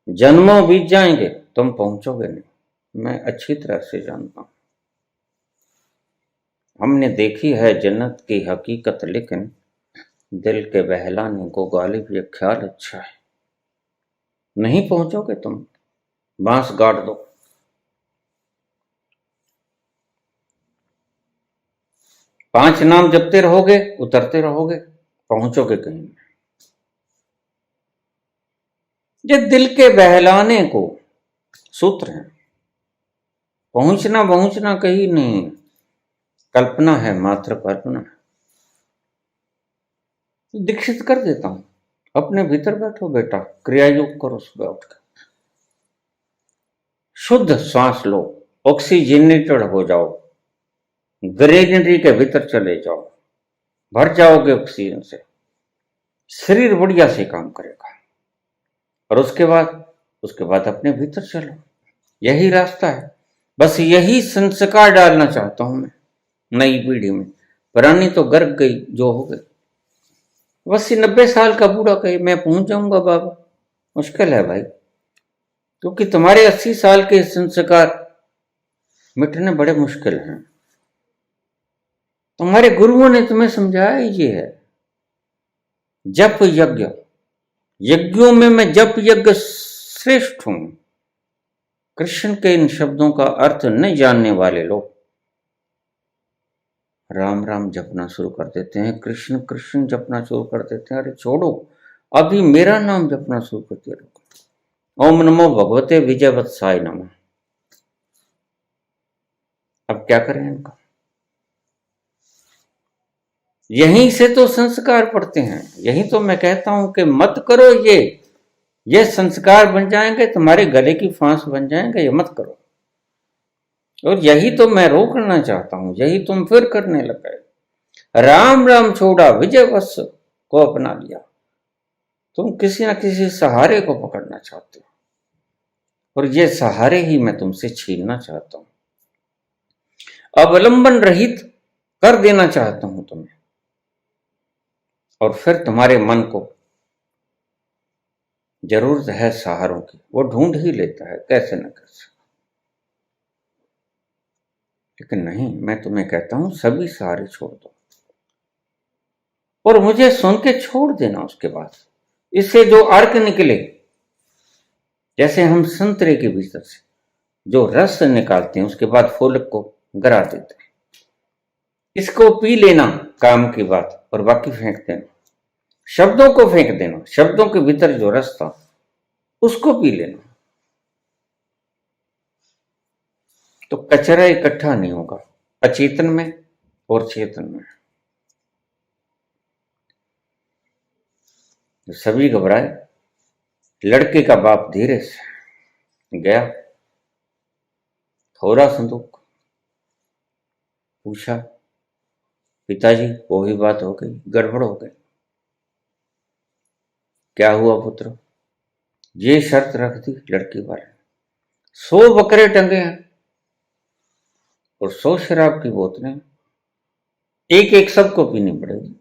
जन्मों बीत जाएंगे, तुम पहुंचोगे नहीं, मैं अच्छी तरह से जानता हूं। हमने देखी है जन्नत की हकीकत, लेकिन दिल के बहलाने को गालिब ये ख्याल अच्छा है। नहीं पहुंचोगे तुम, बांस गाड़ दो। पांच नाम जपते रहोगे, उतरते रहोगे, पहुंचोगे कहीं नहीं। ये दिल के बहलाने को सूत्र है। पहुंचना कहीं नहीं, कल्पना है, मात्र कल्पना है। दीक्षित कर देता हूं, अपने भीतर बैठो बेटा, क्रिया योग करो, सुबह उठकर शुद्ध सांस लो, ऑक्सीजनेटेड हो जाओ, ग्रीनरी के भीतर चले जाओ, भर जाओगे ऑक्सीजन से, शरीर बढ़िया से काम करेगा। और उसके बाद अपने भीतर चलो, यही रास्ता है। बस यही संस्कार डालना चाहता हूं मैं नई पीढ़ी में। पुरानी तो गर्क गई जो हो गई। 80-90 साल का बूढ़ा कहे मैं पहुंच जाऊंगा बाबा, मुश्किल है भाई, क्योंकि तुम्हारे 80 साल के संस्कार मिटने बड़े मुश्किल हैं। तुम्हारे गुरुओं ने तुम्हें समझाया ये है, जप यज्ञ, यज्ञों में मैं जप यज्ञ श्रेष्ठ हूं। कृष्ण के इन शब्दों का अर्थ नहीं जानने वाले लोग राम राम जपना शुरू कर देते हैं, कृष्ण कृष्ण जपना शुरू कर देते हैं। अरे छोड़ो, अभी मेरा नाम जपना शुरू करते रहो। ओम नमो भगवते विजयवत्साय नमः। अब क्या करें इनका? यहीं से तो संस्कार पड़ते हैं। यही तो मैं कहता हूं कि मत करो ये संस्कार बन जाएंगे, तुम्हारे गले की फांस बन जाएंगे, ये मत करो। और यही तो मैं रोकना चाहता हूं, यही तुम फिर करने लगे। राम राम छोड़ा, विजय वत्स को अपना लिया। तुम किसी न किसी सहारे को पकड़ना चाहते हो, और ये सहारे ही मैं तुमसे छीनना चाहता हूं। अवलंबन रहित कर देना चाहता हूं तुम्हें, और फिर तुम्हारे मन को जरूरत है सहारों की, वो ढूंढ ही लेता है कैसे न कैसे। लेकिन नहीं, मैं तुम्हें कहता हूं सभी सहारे छोड़ दो, और मुझे सुन के छोड़ देना। उसके बाद इससे जो अर्क निकले, जैसे हम संतरे के भीतर से जो रस निकालते हैं, उसके बाद फूल को गिरा देते हैं, इसको पी लेना काम की बात, और बाकी फेंक देना, शब्दों को फेंक देना। शब्दों के भीतर जो रस था उसको पी लेना, तो कचरा इकट्ठा नहीं होगा अचेतन में और चेतन में। सभी घबराए। लड़के का बाप धीरे से गया, खोला संदूक, पूछा पिताजी वही बात हो गई, गड़बड़ हो गई। क्या हुआ पुत्र? ये शर्त रख दी लड़की वाले, 100 बकरे टंगे हैं और 100 शराब की बोतलें, एक एक सबको पीनी पड़ेगी।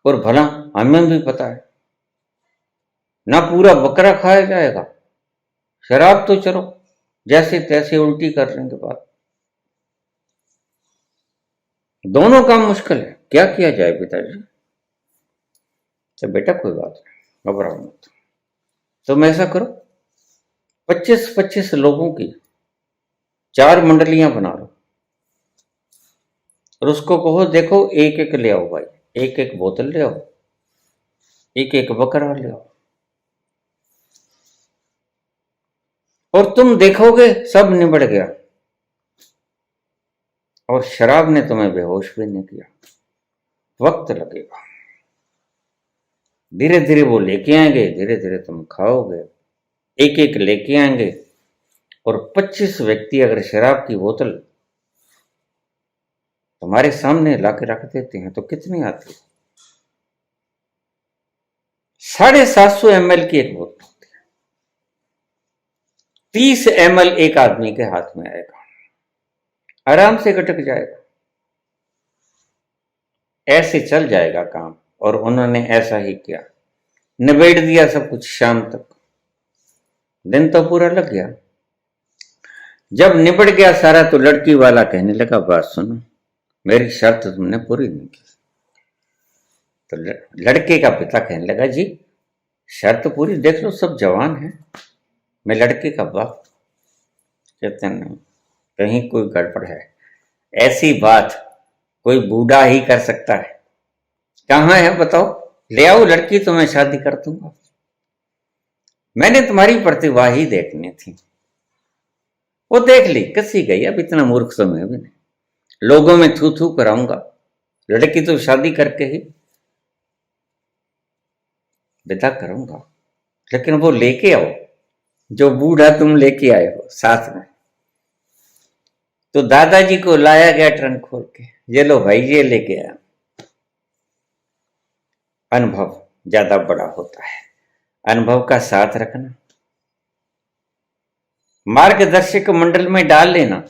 और भला हमें भी पता है ना पूरा बकरा खाया जाएगा, शराब तो चलो जैसे तैसे उल्टी कर लेंगे बात। दोनों काम मुश्किल है, क्या किया जाए पिताजी? तो बेटा कोई बात नहीं, घबराओ मत। तुम ऐसा करो, 25-25 लोगों की 4 मंडलियां बना लो और उसको कहो देखो एक एक ले आओ भाई, एक एक बोतल ले आओ, एक एक बकरा ले आओ, और तुम देखोगे सब निबट गया और शराब ने तुम्हें बेहोश भी नहीं किया। वक्त लगेगा, धीरे धीरे वो लेके आएंगे, धीरे धीरे तुम खाओगे, एक एक लेके आएंगे। और 25 व्यक्ति अगर शराब की बोतल तुम्हारे सामने लाके रख देते हैं तो कितनी आती है? 750 ml की एक बोतल होती है। 30 ml एक आदमी के हाथ में आएगा, आराम से गटक जाएगा, ऐसे चल जाएगा काम। और उन्होंने ऐसा ही किया, निबेड़ दिया सब कुछ शाम तक। दिन तो पूरा लग गया। जब निबट गया सारा तो लड़की वाला कहने लगा, बात सुनो, मेरी शर्त तुमने पूरी नहीं की। तो लड़के का पिता कहने लगा, जी शर्त पूरी, देख लो सब जवान है, मैं लड़के का बाप। कहते नहीं, कहीं कोई गड़बड़ है, ऐसी बात कोई बूढ़ा ही कर सकता है। कहाँ है बताओ, ले आओ लड़की तो मैं शादी कर दूंगा। मैंने तुम्हारी प्रतिभा ही देखनी थी, वो देख ली, कसी गई। अब इतना मूर्ख समय भी नहीं, लोगों में थू थू कराऊंगा, लड़की तो शादी करके ही विदा करूंगा। लेकिन वो लेके आओ जो बूढ़ा तुम लेके आए हो साथ में। तो दादाजी को लाया गया ट्रंक खोल के, ये लो भाई ये लेके आया। अनुभव ज्यादा बड़ा होता है, अनुभव का साथ रखना, मार्गदर्शक मंडल में डाल लेना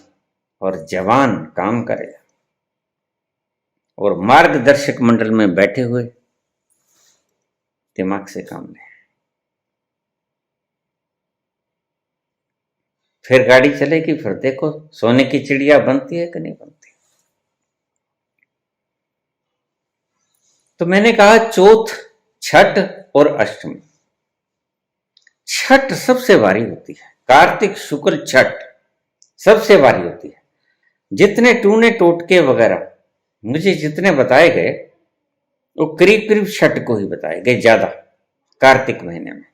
और जवान काम करेगा। और मार्गदर्शक मंडल में बैठे हुए दिमाग से काम लें। फिर गाड़ी चलेगी, फिर देखो सोने की चिड़िया बनती है कि नहीं बनती। तो मैंने कहा चौथ, छठ और अष्टमी। छठ सबसे भारी होती है, कार्तिक शुक्ल छठ सबसे भारी होती है। जितने टूने टोटके वगैरह मुझे जितने बताए गए वो करीब करीब छठ को ही बताए गए ज्यादा, कार्तिक महीने में।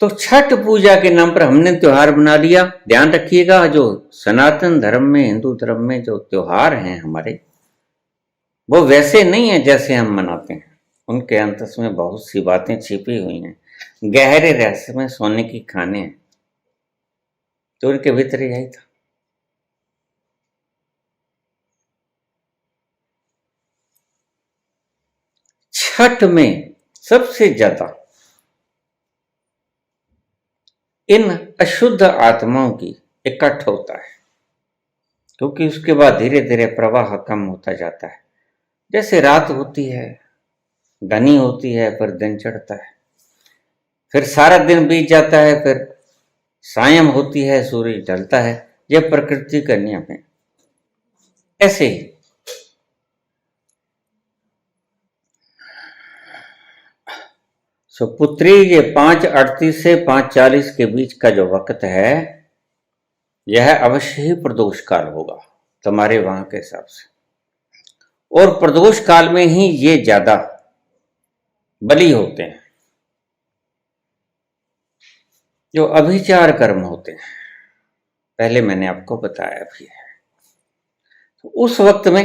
तो छठ पूजा के नाम पर हमने त्योहार बना लिया। ध्यान रखिएगा, जो सनातन धर्म में, हिंदू धर्म में जो त्योहार हैं हमारे, वो वैसे नहीं है जैसे हम मनाते हैं। उनके अंतस में बहुत सी बातें छिपी हुई हैं, गहरे रहस्य में सोने की खाने हैं। तो उनके भीतर यही था। छठ में सबसे ज्यादा इन अशुद्ध आत्माओं की इकट्ठ होता है, क्योंकि उसके बाद धीरे धीरे प्रवाह कम होता जाता है। जैसे रात होती है, घनी होती है, फिर दिन चढ़ता है, फिर सारा दिन बीत जाता है, फिर सायं होती है, सूरज ढलता है। यह प्रकृति का नियम है। ऐसे ही सुपुत्री, ये 5:38 से 5:40 के बीच का जो वक्त है, यह अवश्य ही प्रदोष काल होगा तुम्हारे वहां के हिसाब से। और प्रदोष काल में ही ये ज्यादा बलि होते हैं, जो अभिचार कर्म होते हैं। पहले मैंने आपको बताया भी है। तो उस वक्त में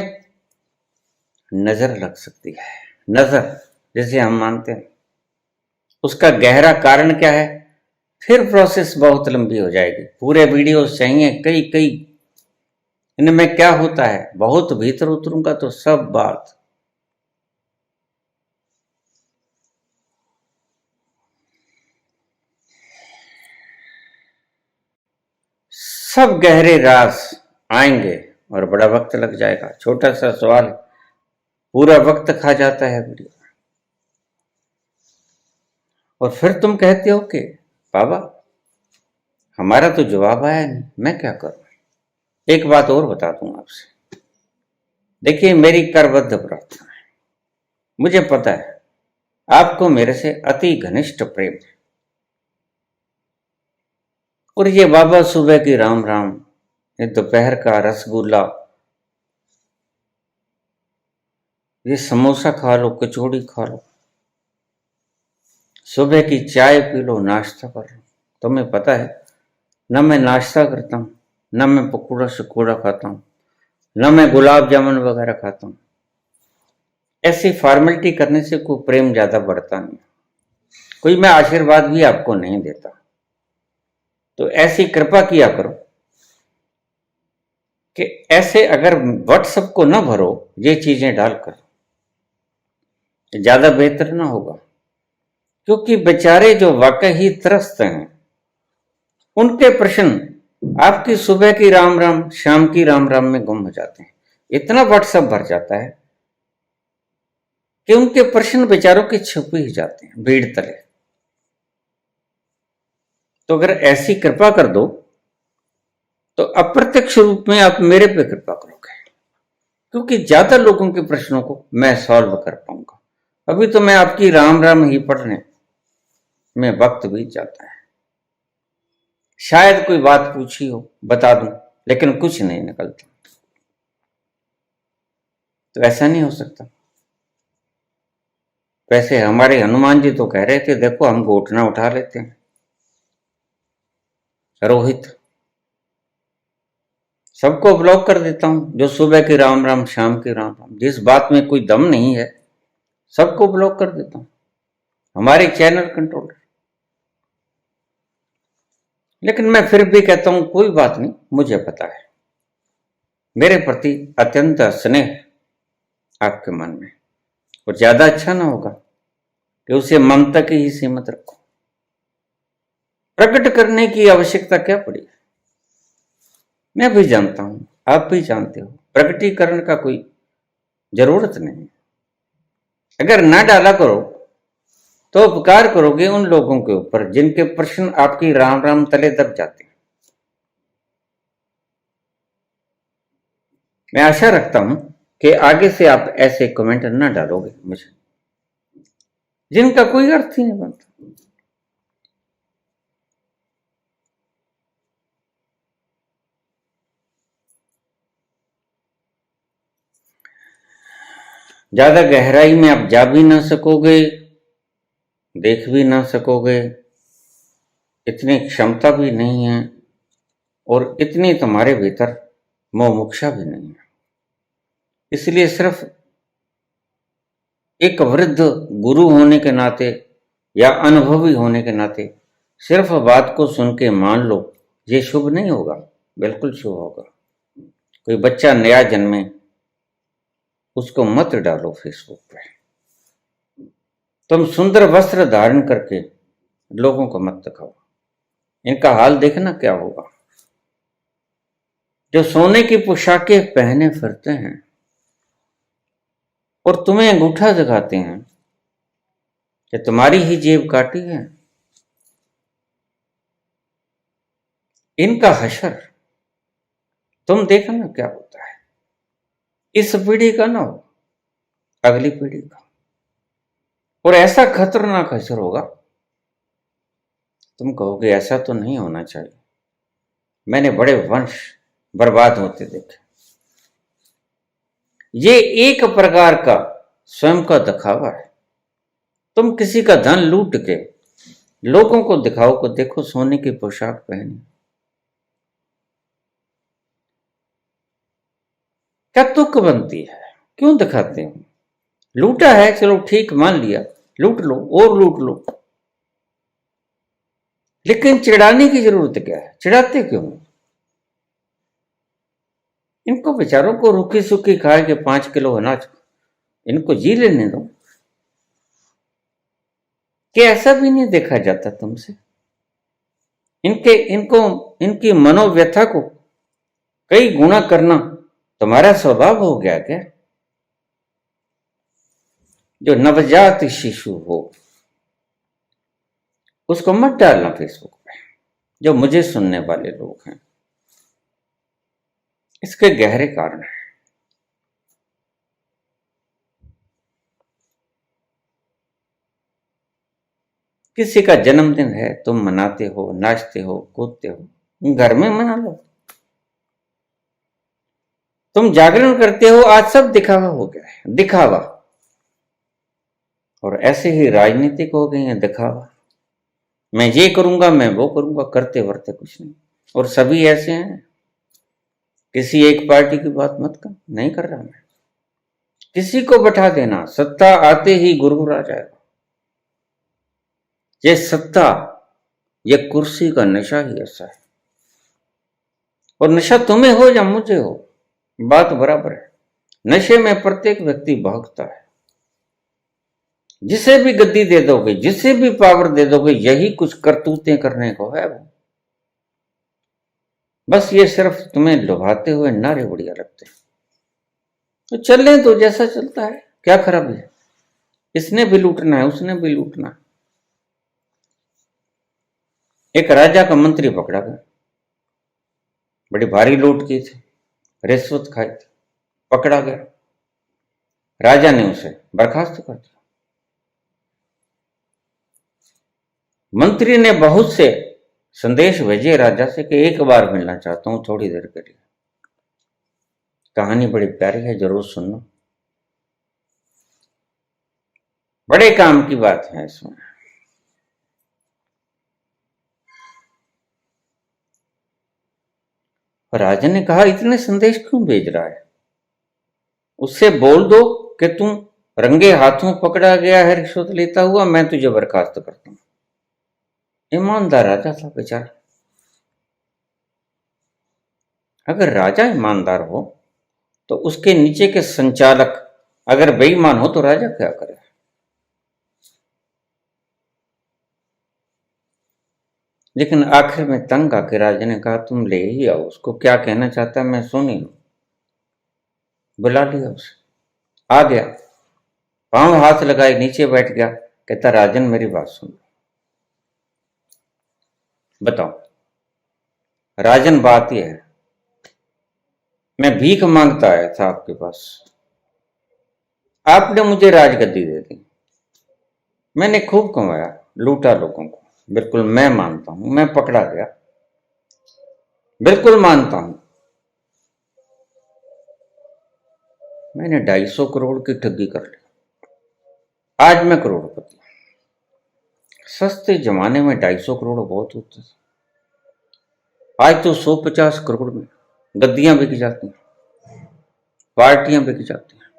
नजर लग सकती है। नजर जैसे हम मानते हैं, उसका गहरा कारण क्या है, फिर प्रोसेस बहुत लंबी हो जाएगी। पूरे वीडियो चाहिए, कई कई। इनमें क्या होता है, बहुत भीतर उतरूंगा तो सब बात। सब गहरे राज आएंगे और बड़ा वक्त लग जाएगा। छोटा सा सवाल पूरा वक्त खा जाता है वीडियो। और फिर तुम कहते हो कि बाबा हमारा तो जवाब आया नहीं, मैं क्या करूं। एक बात और बता दूं आपसे, देखिए मेरी करबद्ध प्रार्थना है, मुझे पता है आपको मेरे से अति घनिष्ठ प्रेम है। और ये बाबा सुबह की राम राम, ये दोपहर का रसगुल्ला, ये समोसा खा लो, कचौड़ी खा लो, सुबह की चाय पी लो, नाश्ता कर लो। तुम्हें पता है न मैं नाश्ता करता हूँ, न मैं पकौड़ा शकोड़ा खाता हूँ, न मैं गुलाब जामुन वगैरह खाता हूँ। ऐसी फॉर्मेलिटी करने से कोई प्रेम ज्यादा बढ़ता नहीं, कोई मैं आशीर्वाद भी आपको नहीं देता। तो ऐसी कृपा किया करो कि ऐसे अगर व्हाट्सएप को न भरो ये चीजें डालकर, ज्यादा बेहतर ना होगा। क्योंकि बेचारे जो वाकई ही त्रस्त हैं, उनके प्रश्न आपकी सुबह की राम राम, शाम की राम राम में गुम हो जाते हैं। इतना व्हाट्सएप भर जाता है कि उनके प्रश्न बेचारों के छुप ही जाते हैं भीड़ तले। तो अगर ऐसी कृपा कर दो तो अप्रत्यक्ष रूप में आप मेरे पे कृपा करोगे, क्योंकि ज्यादा लोगों के प्रश्नों को मैं सॉल्व कर पाऊंगा। अभी तो मैं आपकी राम राम ही पढ़ने में वक्त बीत जाता है। शायद कोई बात पूछी हो बता दूं, लेकिन कुछ नहीं निकलता। तो ऐसा नहीं हो सकता। वैसे हमारे हनुमान जी तो कह रहे थे, देखो हम घोटना उठा लेते हैं। रोहित, सबको ब्लॉक कर देता हूं, जो सुबह की राम राम, शाम की राम राम, जिस बात में कोई दम नहीं है सबको ब्लॉक कर देता हूं। हमारे चैनल कंट्रोलर। लेकिन मैं फिर भी कहता हूं कोई बात नहीं, मुझे पता है मेरे प्रति अत्यंत स्नेह आपके मन में, और ज्यादा अच्छा ना होगा कि उसे मन तक ही सीमित रखो। प्रकट करने की आवश्यकता क्या पड़ी? मैं भी जानता हूं, आप भी जानते हो, प्रकटीकरण का कोई जरूरत नहीं। अगर ना डाला करो तो उपकार करोगे उन लोगों के ऊपर जिनके प्रश्न आपकी राम राम तले दब जाते हैं। मैं आशा रखता हूं कि आगे से आप ऐसे कमेंट न डालोगे मुझे, जिनका कोई अर्थ ही नहीं बनता। ज्यादा गहराई में आप जा भी ना सकोगे, देख भी ना सकोगे, इतनी क्षमता भी नहीं है, और इतनी तुम्हारे भीतर मोमुक्षा भी नहीं है। इसलिए सिर्फ एक वृद्ध गुरु होने के नाते या अनुभवी होने के नाते सिर्फ बात को सुन के मान लो, ये शुभ नहीं होगा। बिल्कुल शुभ होगा। कोई बच्चा नया जन्मे, उसको मत डालो फेसबुक पे। तुम सुंदर वस्त्र धारण करके लोगों को मत दिखाओ। इनका हाल देखना क्या होगा। जो सोने की पोशाकें पहने फिरते हैं और तुम्हें अंगूठा दिखाते हैं कि तुम्हारी ही जेब काटी है, इनका हशर तुम देखना क्या होता है। इस पीढ़ी का ना हो, अगली पीढ़ी का। और ऐसा खतरनाक हशर होगा, तुम कहोगे ऐसा तो नहीं होना चाहिए। मैंने बड़े वंश बर्बाद होते देखे। ये एक प्रकार का स्वयं का दिखावा है। तुम किसी का धन लूट के लोगों को दिखाओ को देखो सोने की पोशाक पहनी, क्या तुक बनती है? क्यों दिखाते हो? लूटा है, चलो ठीक मान लिया, लूट लो और लूट लो, लेकिन चिढ़ाने की जरूरत क्या है? चिढ़ाते क्यों? इनको बेचारों को रूखी सूखी खा के 5 किलो अनाज इनको जी लेने दो। कि ऐसा भी नहीं देखा जाता तुमसे? इनकी मनोव्यथा को कई गुना करना तुम्हारा स्वभाव हो गया क्या? जो नवजात शिशु हो उसको मत डालना फेसबुक पे। जो मुझे सुनने वाले लोग हैं, इसके गहरे कारण है। किसी का जन्मदिन है, तुम मनाते हो, नाचते हो, कूदते हो, घर में मना लो। तुम जागरण करते हो, आज सब दिखावा हो गया है, दिखावा। और ऐसे ही राजनीतिक हो गई है, दिखावा। मैं ये करूंगा, मैं वो करूंगा, करते वरते कुछ नहीं। और सभी ऐसे हैं। किसी एक पार्टी की बात मत कर, नहीं कर रहा मैं। किसी को बैठा देना, सत्ता आते ही गुरगुरा जाएगा। ये सत्ता, ये कुर्सी का नशा ही ऐसा है। और नशा तुम्हें हो या मुझे हो, बात बराबर है। नशे में प्रत्येक व्यक्ति भागता है। जिसे भी गद्दी दे दोगे, जिसे भी पावर दे दोगे, यही कुछ करतूतें करने को है वो। बस ये सिर्फ तुम्हें लुभाते हुए नारे बढ़िया लगते हैं। तो चलने तो जैसा चलता है, क्या खराबी है। इसने भी लूटना है, उसने भी लूटना है। एक राजा का मंत्री पकड़ा गया, बड़ी भारी लूट की थी, रिश्वत खाई थी, पकड़ा गया। राजा ने उसे बर्खास्त कर दिया। मंत्री ने बहुत से संदेश भेजे राजा से कि एक बार मिलना चाहता हूं, थोड़ी देर के लिए। कहानी बड़ी प्यारी है, जरूर सुनना, बड़े काम की बात है इसमें। राजा ने कहा, इतने संदेश क्यों भेज रहा है? उससे बोल दो कि तुम रंगे हाथों पकड़ा गया है रिश्वत लेता हुआ, मैं तुझे बर्खास्त करता हूं। ईमानदार राजा था बेचारा। अगर राजा ईमानदार हो तो उसके नीचे के संचालक अगर बेईमान हो तो राजा क्या करे? लेकिन आखिर में तंग आके राजा ने कहा, तुम ले ही आओ, उसको क्या कहना चाहता है मैं सुन ही लूं। बुला लिया उसे, आ गया, पांव हाथ लगाए नीचे बैठ गया। कहता, राजन मेरी बात सुन। बताओ। राजन, बात यह है, मैं भीख मांगता आया था आपके पास, आपने मुझे राजगद्दी दे दी। मैंने खूब कमाया, लूटा लोगों को, बिल्कुल मैं मानता हूं, मैं पकड़ा गया, बिल्कुल मानता हूं। मैंने 250 करोड़ की ठगी कर ली, आज मैं करोड़पति। सस्ते जमाने में 250 करोड़ बहुत होते थे, आज तो 150 करोड़ में गद्दियां बिक जाती हैं, पार्टियां बिक जाती हैं।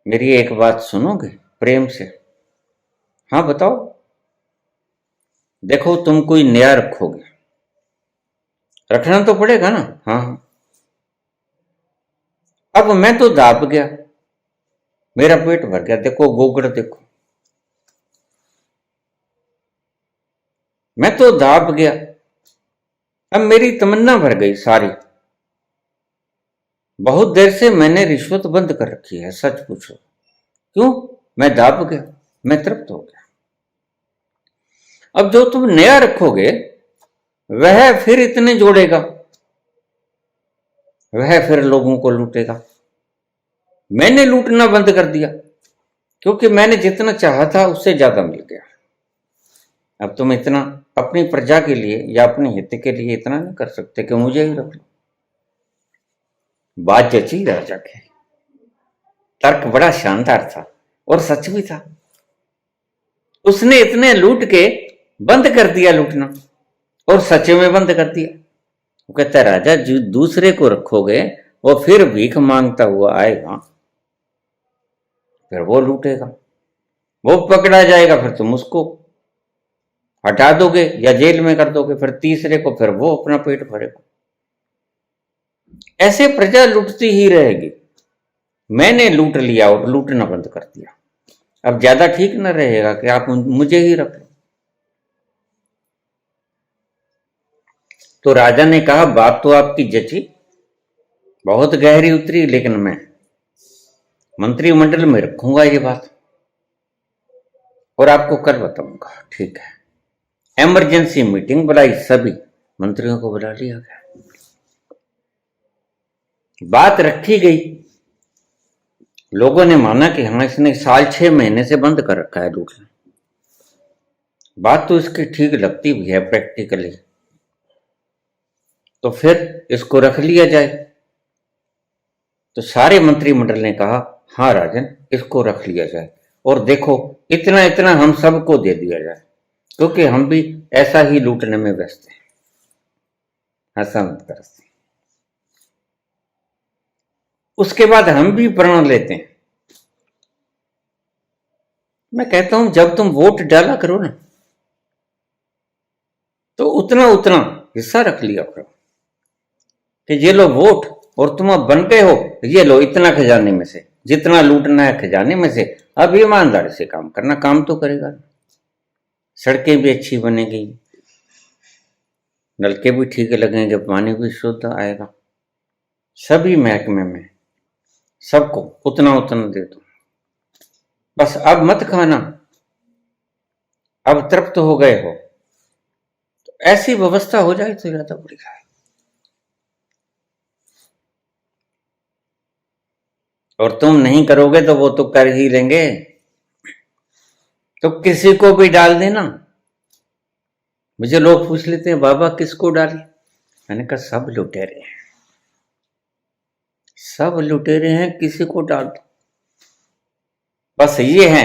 मेरी एक बात सुनोगे प्रेम से? हाँ बताओ। देखो, तुम कोई नया रखोगे, रखना तो पड़ेगा ना। हाँ, अब मैं तो दाब गया, मेरा पेट भर गया, देखो गोगड़ देखो, मैं तो दाब गया, अब मेरी तमन्ना भर गई सारी। बहुत देर से मैंने रिश्वत बंद कर रखी है, सच पूछो क्यों? मैं दाब गया, मैं तृप्त हो गया। अब जो तुम नया रखोगे वह फिर इतने जोड़ेगा, वह फिर लोगों को लूटेगा। मैंने लूटना बंद कर दिया क्योंकि मैंने जितना चाहा था उससे ज्यादा मिल गया। अब तुम इतना अपनी प्रजा के लिए या अपने हित के लिए इतना नहीं कर सकते कि मुझे ही रख लो। बात जची राजा के, तर्क बड़ा शानदार था और सच भी था। उसने इतने लूट के बंद कर दिया लूटना, और सच में बंद कर दिया। वो कहता है, राजा जो दूसरे को रखोगे वो फिर भीख मांगता हुआ आएगा, फिर वो लूटेगा, वो पकड़ा जाएगा, फिर तुम उसको हटा दोगे या जेल में कर दोगे, फिर तीसरे को, फिर वो अपना पेट भरेगा। ऐसे प्रजा लूटती ही रहेगी। मैंने लूट लिया और लूटना बंद कर दिया। अब ज्यादा ठीक न रहेगा कि आप मुझे ही रख लो। तो राजा ने कहा, बात तो आपकी जची, बहुत गहरी उतरी, लेकिन मैं मंत्रिमंडल में रखूंगा ये बात और आपको कल बताऊंगा। ठीक है। इमरजेंसी मीटिंग बुलाई, सभी मंत्रियों को बुला लिया गया, बात रखी गई। लोगों ने माना कि हाँ इसने साल 6 महीने से बंद कर रखा है लूटना। बात तो इसकी ठीक लगती भी है प्रैक्टिकली, तो फिर इसको रख लिया जाए। तो सारे मंत्रिमंडल ने कहा हाँ राजन, इसको रख लिया जाए, और देखो इतना इतना हम सबको दे दिया जाए, क्योंकि हम भी ऐसा ही लूटने में व्यस्त हैं। ऐसा मत कर। उसके बाद हम भी प्रण लेते हैं। मैं कहता हूं जब तुम वोट डाला करो ना, तो उतना उतना हिस्सा रख लिया करो कि ये लो वोट, और तुम अब बन गए हो, ये लो इतना खजाने में से, जितना लूटना है खजाने में से, अब ईमानदारी से काम करना, काम तो करेगा। सड़कें भी अच्छी बनेगी, नलके भी ठीक लगेंगे, पानी भी शुद्ध आएगा, सभी महकमे में सबको उतना उतना दे दो। बस अब मत खाना, अब तृप्त हो गए हो, तो ऐसी व्यवस्था हो जाए तो ज्यादा बढ़िया है। और तुम नहीं करोगे तो वो तो कर ही लेंगे, तो किसी को भी डाल देना। मुझे लोग पूछ लेते हैं बाबा किसको डाले, मैंने कहा सब लुटेरे हैं, सब लुटेरे हैं, किसी को डाल दो। बस ये है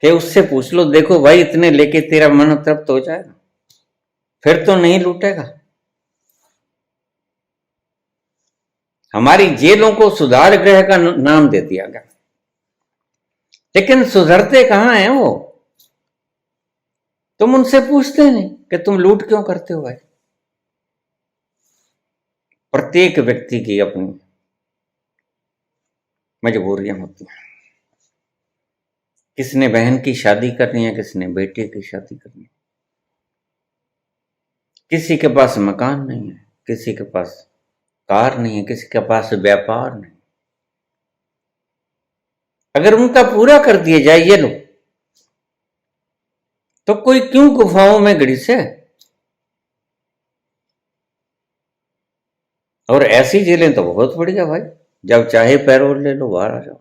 कि उससे पूछ लो, देखो भाई इतने लेके तेरा मन तृप्त हो जाएगा, फिर तो नहीं लूटेगा। हमारी जेलों को सुधार गृह का नाम दे दिया गया, लेकिन सुधरते कहां हैं वो? तुम उनसे पूछते नहीं कि तुम लूट क्यों करते हो भाई। प्रत्येक व्यक्ति की अपनी मजबूरियां होती हैं। किसने बहन की शादी करनी है, किसने बेटे की शादी करनी है, किसी के पास मकान नहीं है, किसी के पास कार नहीं है, किसी के पास व्यापार नहीं। अगर उनका पूरा कर दिया जाए ये लो, तो कोई क्यों गुफाओं में घिसे? और ऐसी जेलें तो बहुत बढ़िया भाई, जब चाहे पैरोल ले लो, बाहर आ जाओ।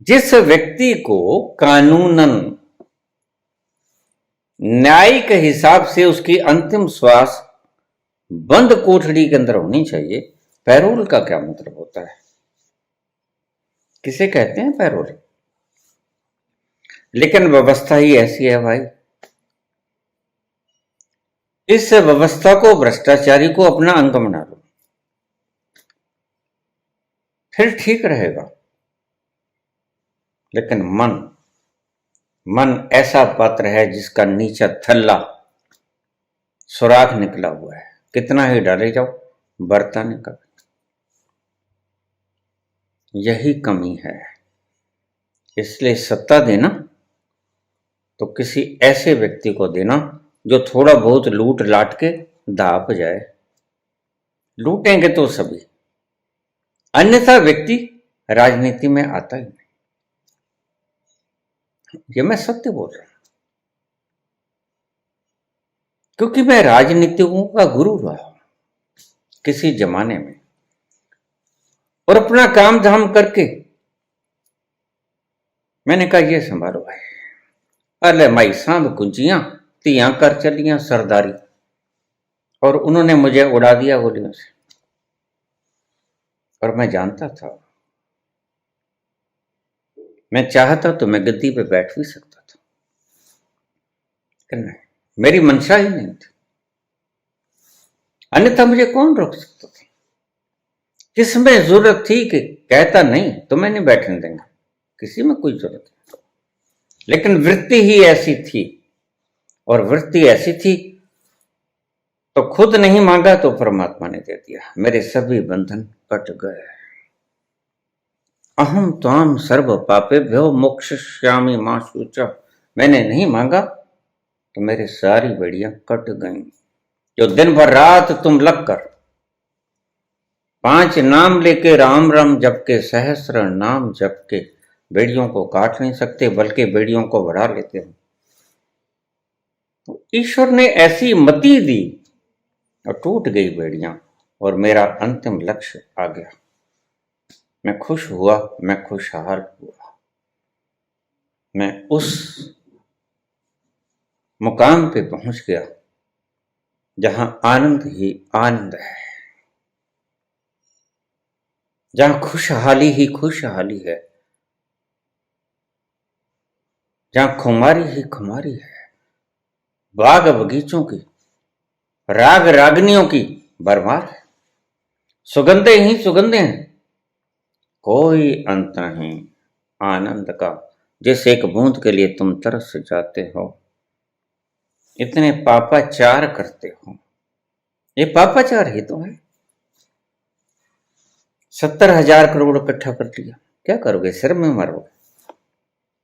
जिस व्यक्ति को कानूनन न्यायिक हिसाब से उसकी अंतिम श्वास बंद कोठरी के अंदर होनी चाहिए, पैरोल का क्या मतलब होता है? किसे कहते हैं पैरोल? लेकिन व्यवस्था ही ऐसी है भाई। इस व्यवस्था को, भ्रष्टाचारी को अपना अंग बना लो, फिर ठीक रहेगा। लेकिन मन ऐसा पात्र है जिसका नीचा थल्ला सुराख निकला हुआ है, कितना ही डाले जाओ बरता नहीं कभी। यही कमी है। इसलिए सत्ता देना तो किसी ऐसे व्यक्ति को देना जो थोड़ा बहुत लूट लाट के दाप जाए। लूटेंगे तो सभी, अन्यथा व्यक्ति राजनीति में आता ही नहीं। ये मैं सत्य बोल रहा हूं, क्योंकि मैं राजनीतिकों का गुरु रहा हूं किसी जमाने में, और अपना काम धाम करके मैंने कहा ये संभालो भाई, अले माई सांभ कुंजियां तियां कर चलियां सरदारी, और उन्होंने मुझे उड़ा दिया गोलियों से। और मैं जानता था, मैं चाहता तो मैं गद्दी पे बैठ भी सकता था, लेकिन मेरी मंशा ही नहीं थी। अन्यथा मुझे कौन रोक सकता था? किसमें जरूरत थी कि कहता नहीं तो मैं नहीं बैठने देंगे, किसी में कोई जरूरत नहीं, लेकिन वृत्ति ही ऐसी थी, और वृत्ति ऐसी थी तो खुद नहीं मांगा तो परमात्मा ने दे दिया। मेरे सभी बंधन कट गए। अहम त्वाम सर्व पापेभ्यो मोक्षयिष्यामि मा शुचा। मैंने नहीं मांगा तो मेरी सारी बेड़ियां कट गईं। जो दिन भर रात तुम लगकर 5 नाम लेके राम राम जप के, सहस्र नाम जप के बेड़ियों को काट नहीं सकते, बल्कि बेड़ियों को बढ़ा लेते हो। तो ईश्वर ने ऐसी मति दी और टूट गई बेड़ियां, और मेरा अंतिम लक्ष्य आ गया। मैं खुश हुआ, मैं खुशहाल हुआ। मैं उस मुकाम पे पहुंच गया जहां आनंद ही आनंद है, जहां खुशहाली ही खुशहाली है, जहां खुमारी ही खुमारी है, बाग बगीचों की, राग रागनियों की भरमार है, सुगंधे ही सुगंधे हैं, कोई अंत नहीं आनंद का। जिस एक बूंद के लिए तुम तरस जाते हो, इतने पापाचार करते हो, ये पापाचार ही तो है। 70,000 करोड़ इकट्ठा कर लिया, क्या करोगे? सिर में मारोगे?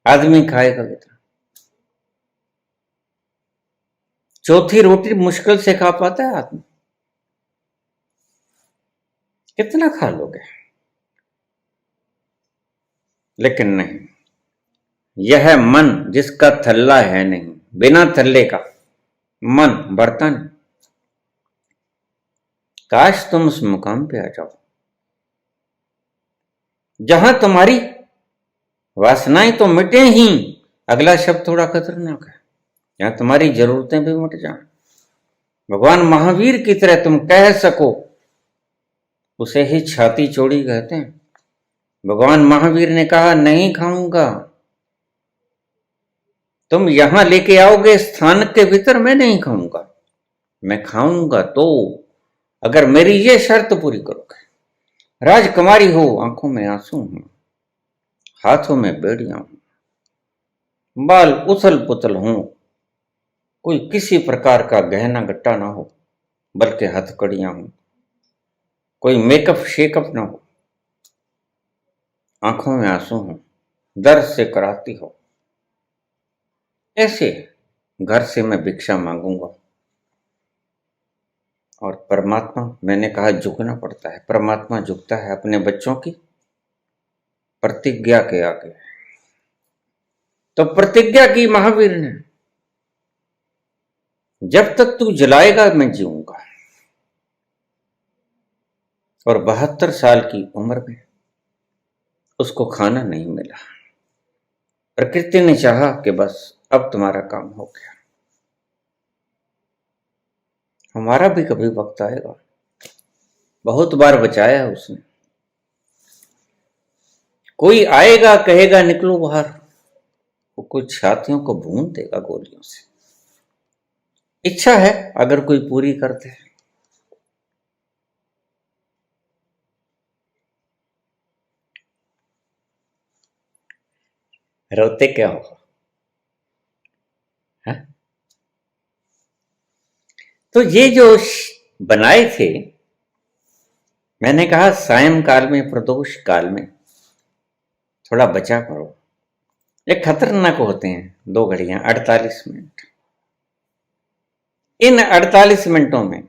आदमी खाएगा कितना? चौथी रोटी मुश्किल से खा पाता है आदमी, कितना खा लोगे? लेकिन नहीं, यह मन जिसका थल्ला है नहीं, बिना थल्ले का मन बढ़ता नहीं। काश तुम उस मुकाम पे आ जाओ जहां तुम्हारी वासनाएं तो मिटे ही, अगला शब्द थोड़ा खतरनाक है, जहां तुम्हारी जरूरतें भी मिट जाएं, भगवान महावीर की तरह तुम कह सको, उसे ही छाती चौड़ी कहते हैं। भगवान महावीर ने कहा, नहीं खाऊंगा, तुम यहां लेके आओगे स्थान के भीतर, मैं नहीं खाऊंगा, मैं खाऊंगा तो अगर मेरी ये शर्त पूरी करोगे। राजकुमारी हो, आंखों में आंसू हो, हाथों में बेड़ियां हो, बाल उथल पुथल हो, कोई किसी प्रकार का गहना गट्टा ना हो, बल्कि हथकड़ियां हो, कोई मेकअप शेकअप ना हो, आंखों में आंसू हो, दर्द से कराती हो, ऐसे घर से मैं भिक्षा मांगूंगा। और परमात्मा, मैंने कहा झुकना पड़ता है, परमात्मा झुकता है अपने बच्चों की प्रतिज्ञा के आगे। तो प्रतिज्ञा की महावीर ने, जब तक तू जलाएगा मैं जीऊंगा। और 72 साल की उम्र में उसको खाना नहीं मिला। प्रकृति ने चाहा कि बस अब तुम्हारा काम हो गया। हमारा भी कभी वक्त आएगा, बहुत बार बचाया है उसने। कोई आएगा कहेगा निकलो बाहर, वो कुछ छातियों को भून देगा गोलियों से। इच्छा है अगर कोई पूरी करते हैं। रोते क्या हो? है? तो ये जो बनाए थे, मैंने कहा सायंकाल में, प्रदोष काल में थोड़ा बचा करो। ये खतरनाक होते हैं 2 घड़ियां 48 मिनट। इन 48 मिनटों में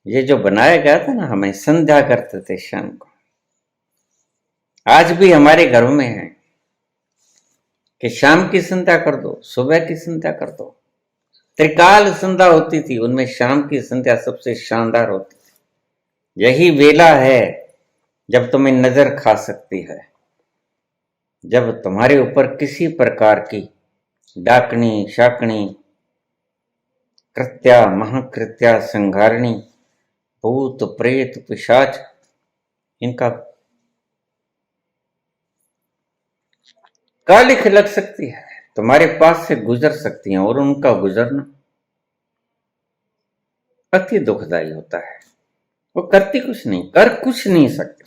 ये जो बनाया गया था ना, हमें संध्या करते थे शाम को, आज भी हमारे घरों में है कि शाम की संध्या कर दो, सुबह की संध्या कर दो। त्रिकाल संध्या होती थी, उनमें शाम की संध्या सबसे शानदार होती थी। यही वेला है जब तुम्हें नजर खा सकती है, जब तुम्हारे ऊपर किसी प्रकार की डाकनी शाकनी कृत्या महाकृत्या संघारणी भूत प्रेत पिशाच इनका कालिख लग सकती है, तुम्हारे पास से गुजर सकती हैं, और उनका गुजरना अति दुखदायी होता है। वो करती कुछ नहीं, कर कुछ नहीं सकती,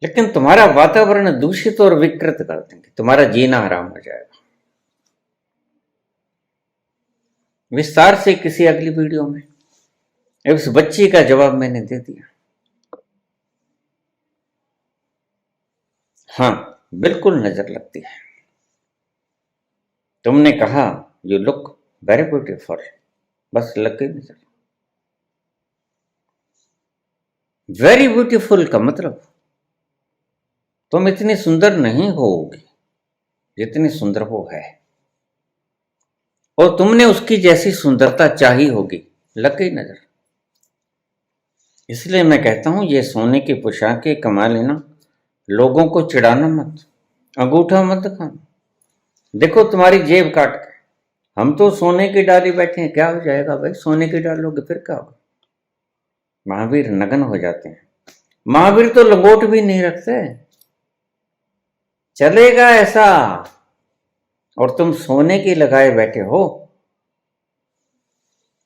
लेकिन तुम्हारा वातावरण दूषित और विकृत कर देंगे, तुम्हारा जीना हराम हो जाएगा। विस्तार से किसी अगली वीडियो में उस बच्ची का जवाब मैंने दे दिया। हाँ, बिल्कुल नजर लगती है। तुमने कहा यू लुक वेरी ब्यूटीफुल, बस लग गई नजर। वेरी ब्यूटीफुल का मतलब तुम इतनी सुंदर नहीं होगी जितनी सुंदर वो है, और तुमने उसकी जैसी सुंदरता चाही होगी, लग गई नजर। इसलिए मैं कहता हूं ये सोने की पोशाकें कमा लेना, लोगों को चिढ़ाना मत, अंगूठा मत दिखाना। देखो तुम्हारी जेब काट के, हम तो सोने की डाली बैठे हैं, क्या हो जाएगा भाई, सोने की डालोगे फिर क्या होगा। महावीर नग्न हो जाते हैं। महावीर तो लंगोट भी नहीं रखते, चलेगा ऐसा। और तुम सोने की लगाए बैठे हो,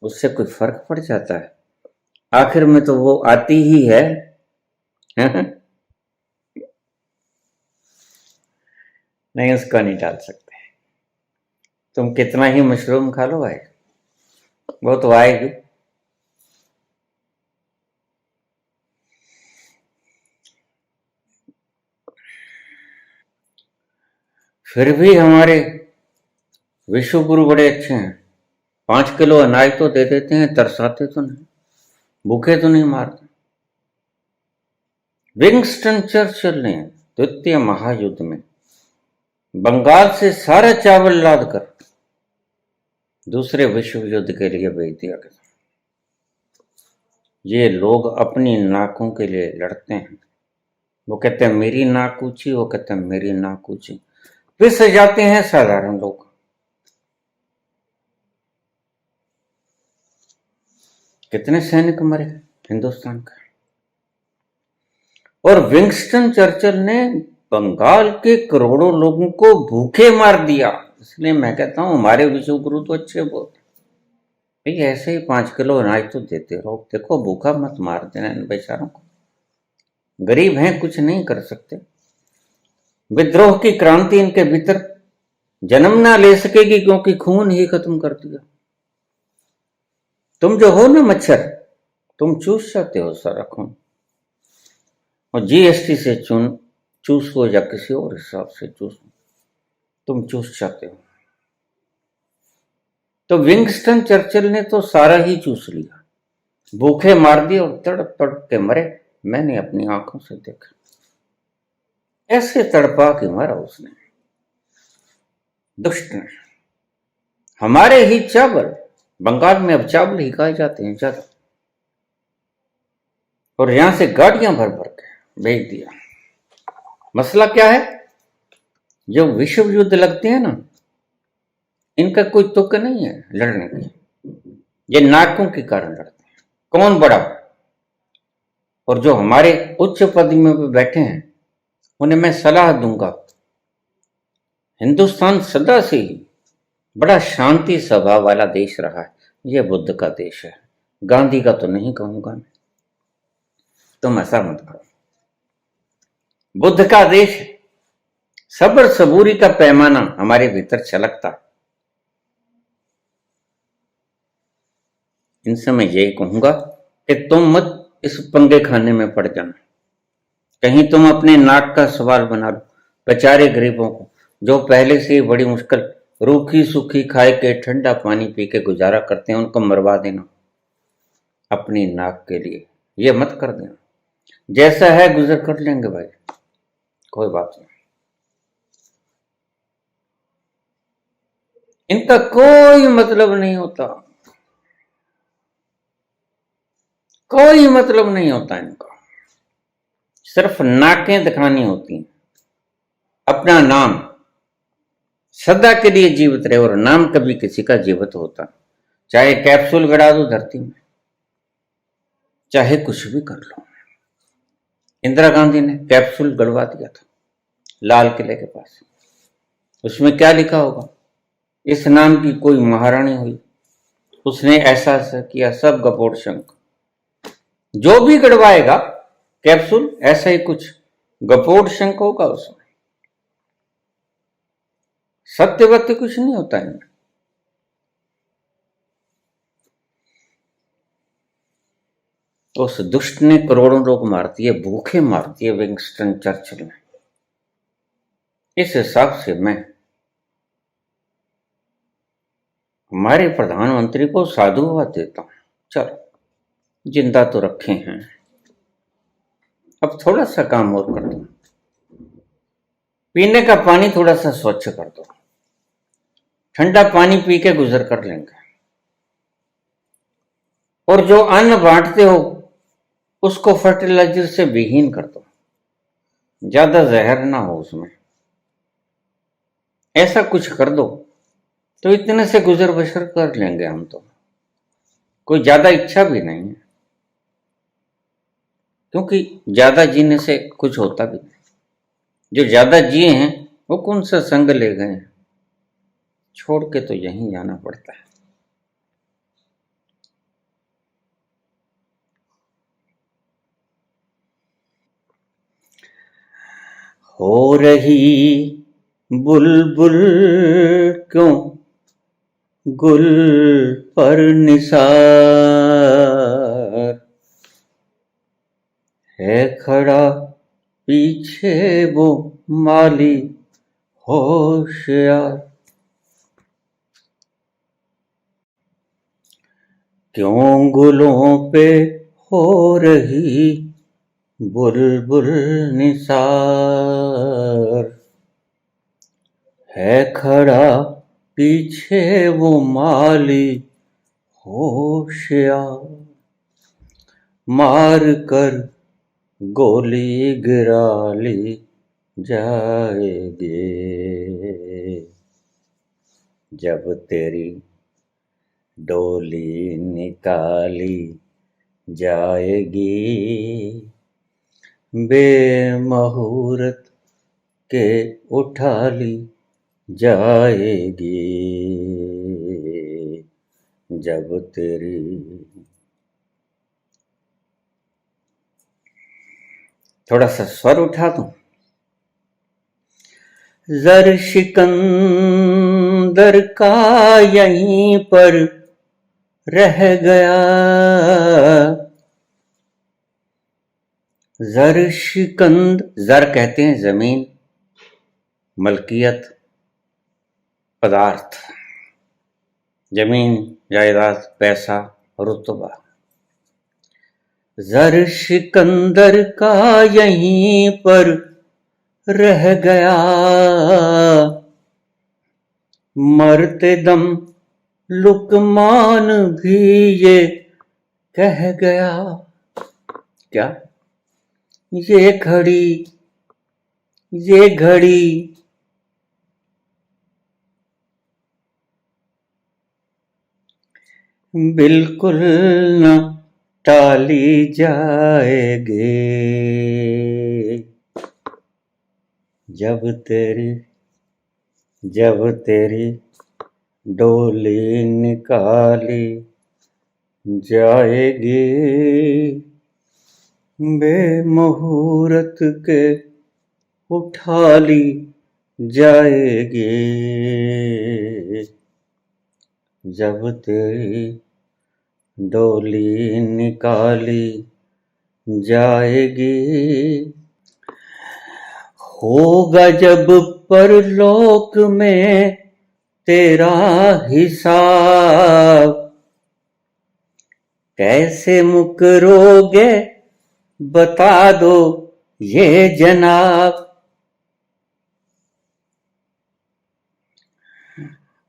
उससे कोई फर्क पड़ जाता है? आखिर में तो वो आती ही है। नहीं, उसको नहीं डाल सकते। तुम कितना ही मशरूम खा लो भाई, वो तो आएगी। फिर भी हमारे विश्व गुरु बड़े अच्छे हैं, 5 किलो अनाज तो दे देते हैं, तरसाते तो नहीं, भूखे तो नहीं मारते। विंगस्टन चर्चिल ने द्वितीय महायुद्ध में बंगाल से सारा चावल लाद कर दूसरे विश्व युद्ध के लिए भेज दिया गया। ये लोग अपनी नाकों के लिए लड़ते हैं। वो कहते हैं मेरी नाक ऊंची, वो कहते हैं मेरी नाक ऊंची, पिस जाते हैं साधारण लोग। कितने सैनिक मरे हिंदुस्तान का। और विंस्टन चर्चिल ने बंगाल के करोड़ों लोगों को भूखे मार दिया। इसलिए मैं कहता हूं हमारे विश्व गुरु तो अच्छे बोलते भाई, ऐसे ही 5 किलो अनाज तो देते रहो, देखो भूखा मत मार देना इन बेचारों को। गरीब हैं, कुछ नहीं कर सकते। विद्रोह की क्रांति इनके भीतर जन्म ना ले सकेगी, क्योंकि खून ही खत्म कर दिया। तुम जो हो ना मच्छर, तुम चूस जाते हो सारा खून, और जीएसटी से चूस हो या किसी और हिसाब से चूस, तुम चूस जाते हो। तो विंस्टन चर्चिल ने तो सारा ही चूस लिया, भूखे मार दिए और तड़प तड़प के मरे। मैंने अपनी आंखों से देखा, ऐसे तड़पा के मारा उसने, दुष्ट ने। हमारे ही चावल, बंगाल में अब चावल ही खाए जाते हैं ज्यादा, और यहां से गाड़ियां भर भर के भेज दिया। मसला क्या है, जो विश्व युद्ध लगते हैं ना, इनका कोई तुक नहीं है लड़ने की, ये नाटकों के कारण लड़ते हैं, कौन बड़ा। और जो हमारे उच्च पद में बैठे हैं, उन्हें मैं सलाह दूंगा, हिंदुस्तान सदा से ही बड़ा शांति स्वभाव वाला देश रहा है, यह बुद्ध का देश है, गांधी का तो नहीं कहूंगा मैं, तुम ऐसा मत करो। बुद्ध का देश है, सब्र सबूरी का पैमाना हमारे भीतर छलकता है। इनसे मैं यही कहूंगा कि तुम मत इस पंगे खाने में पड़ जाना, कहीं तुम अपने नाक का सवाल बना लो। बेचारे गरीबों को, जो पहले से ही बड़ी मुश्किल रूखी सूखी खाए के ठंडा पानी पी के गुजारा करते हैं, उनको मरवा देना अपनी नाक के लिए, ये मत कर देना। जैसा है गुजर कर लेंगे भाई, कोई बात नहीं। इनका कोई मतलब नहीं होता, कोई मतलब नहीं होता इनका, सिर्फ नाकें दिखानी होती हैं। अपना नाम सदा के लिए जीवित रहे, और नाम कभी किसी का जीवित होता, चाहे कैप्सूल गड़ा दो धरती में, चाहे कुछ भी कर लो। इंदिरा गांधी ने कैप्सूल गड़वा दिया था लाल किले के पास, उसमें क्या लिखा होगा, इस नाम की कोई महारानी हुई, उसने ऐसा ऐसा किया, सब गपोड़ शंख। जो भी गड़वाएगा कैप्सूल, ऐसा ही कुछ गपोड़ शंख होगा उसमें, सत्य वत्य कुछ नहीं होता है। तो उस दुष्ट ने करोड़ों लोग मार दिए, भूखे मार दिए विंस्टन चर्चिल ने। इस हिसाब से मैं हमारे प्रधानमंत्री को साधुवाद देता हूं। चलो, जिंदा तो रखे हैं, अब थोड़ा सा काम और कर दो, पीने का पानी थोड़ा सा स्वच्छ कर दो, ठंडा पानी पी के गुजर कर लेंगे। और जो अन्न बांटते हो, उसको फर्टिलाइजर से विहीन कर दो, ज्यादा जहर ना हो उसमें, ऐसा कुछ कर दो तो इतने से गुजर बसर कर लेंगे हम तो। कोई ज्यादा इच्छा भी नहीं है, क्योंकि ज्यादा जीने से कुछ होता भी नहीं। जो ज्यादा जिए हैं वो कौन सा संग ले गए हैं, छोड़ के तो यहीं जाना पड़ता है। हो रही बुलबुल क्यों गुल पर निसार, है खड़ा पीछे वो माली होशियार। क्यों गुलों पे हो रही बुलबुल निसार, है खड़ा पीछे वो माली होशियार। मार कर गोली गिरा ली जाएगी जब तेरी डोली निकाली जाएगी, बेमुहूर्त के उठा ली जाएगी जब तेरी। थोड़ा सा स्वर उठा दूं। जर सिकंदर का यहीं पर रह गया, जर जर कहते हैं जमीन, मलकियत, पदार्थ, जमीन, जायदाद, पैसा, रुतबा। जर सिकंदर का यहीं पर रह गया, मरते दम लुकमान भी ये कह गया। क्या ये घड़ी बिल्कुल न टाली जाएगी जब तेरी डोली निकाली जाएगी, बेमुहूर्त के उठा ली जाएगी जब तेरी डोली निकाली जाएगी। होगा जब परलोक में तेरा हिसाब, कैसे मुकरोगे बता दो ये जनाब।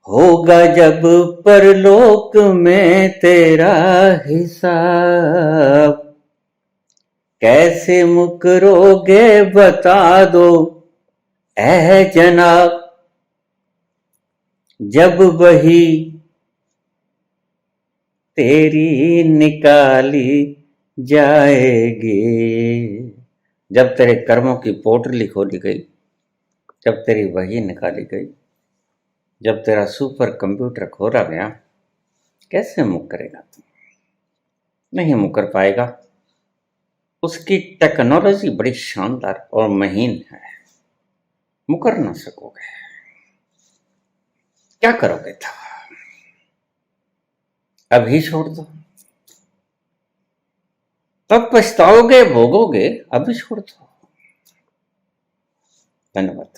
होगा जब परलोक में तेरा हिसाब, कैसे मुकरोगे बता दो ऐ जनाब। जब वही तेरी निकाली जाएगी, जब तेरे कर्मों की पोटली खोली गई, जब तेरी वही निकाली गई, जब तेरा सुपर कंप्यूटर खोला गया, कैसे मुकरेगा तू? नहीं मुकर पाएगा। उसकी टेक्नोलॉजी बड़ी शानदार और महीन है, मुकर ना सकोगे। क्या करोगे तो अभी छोड़ दो, तब पछताओगे, भोगोगे। अभी छोड़ दो। धन्यवाद।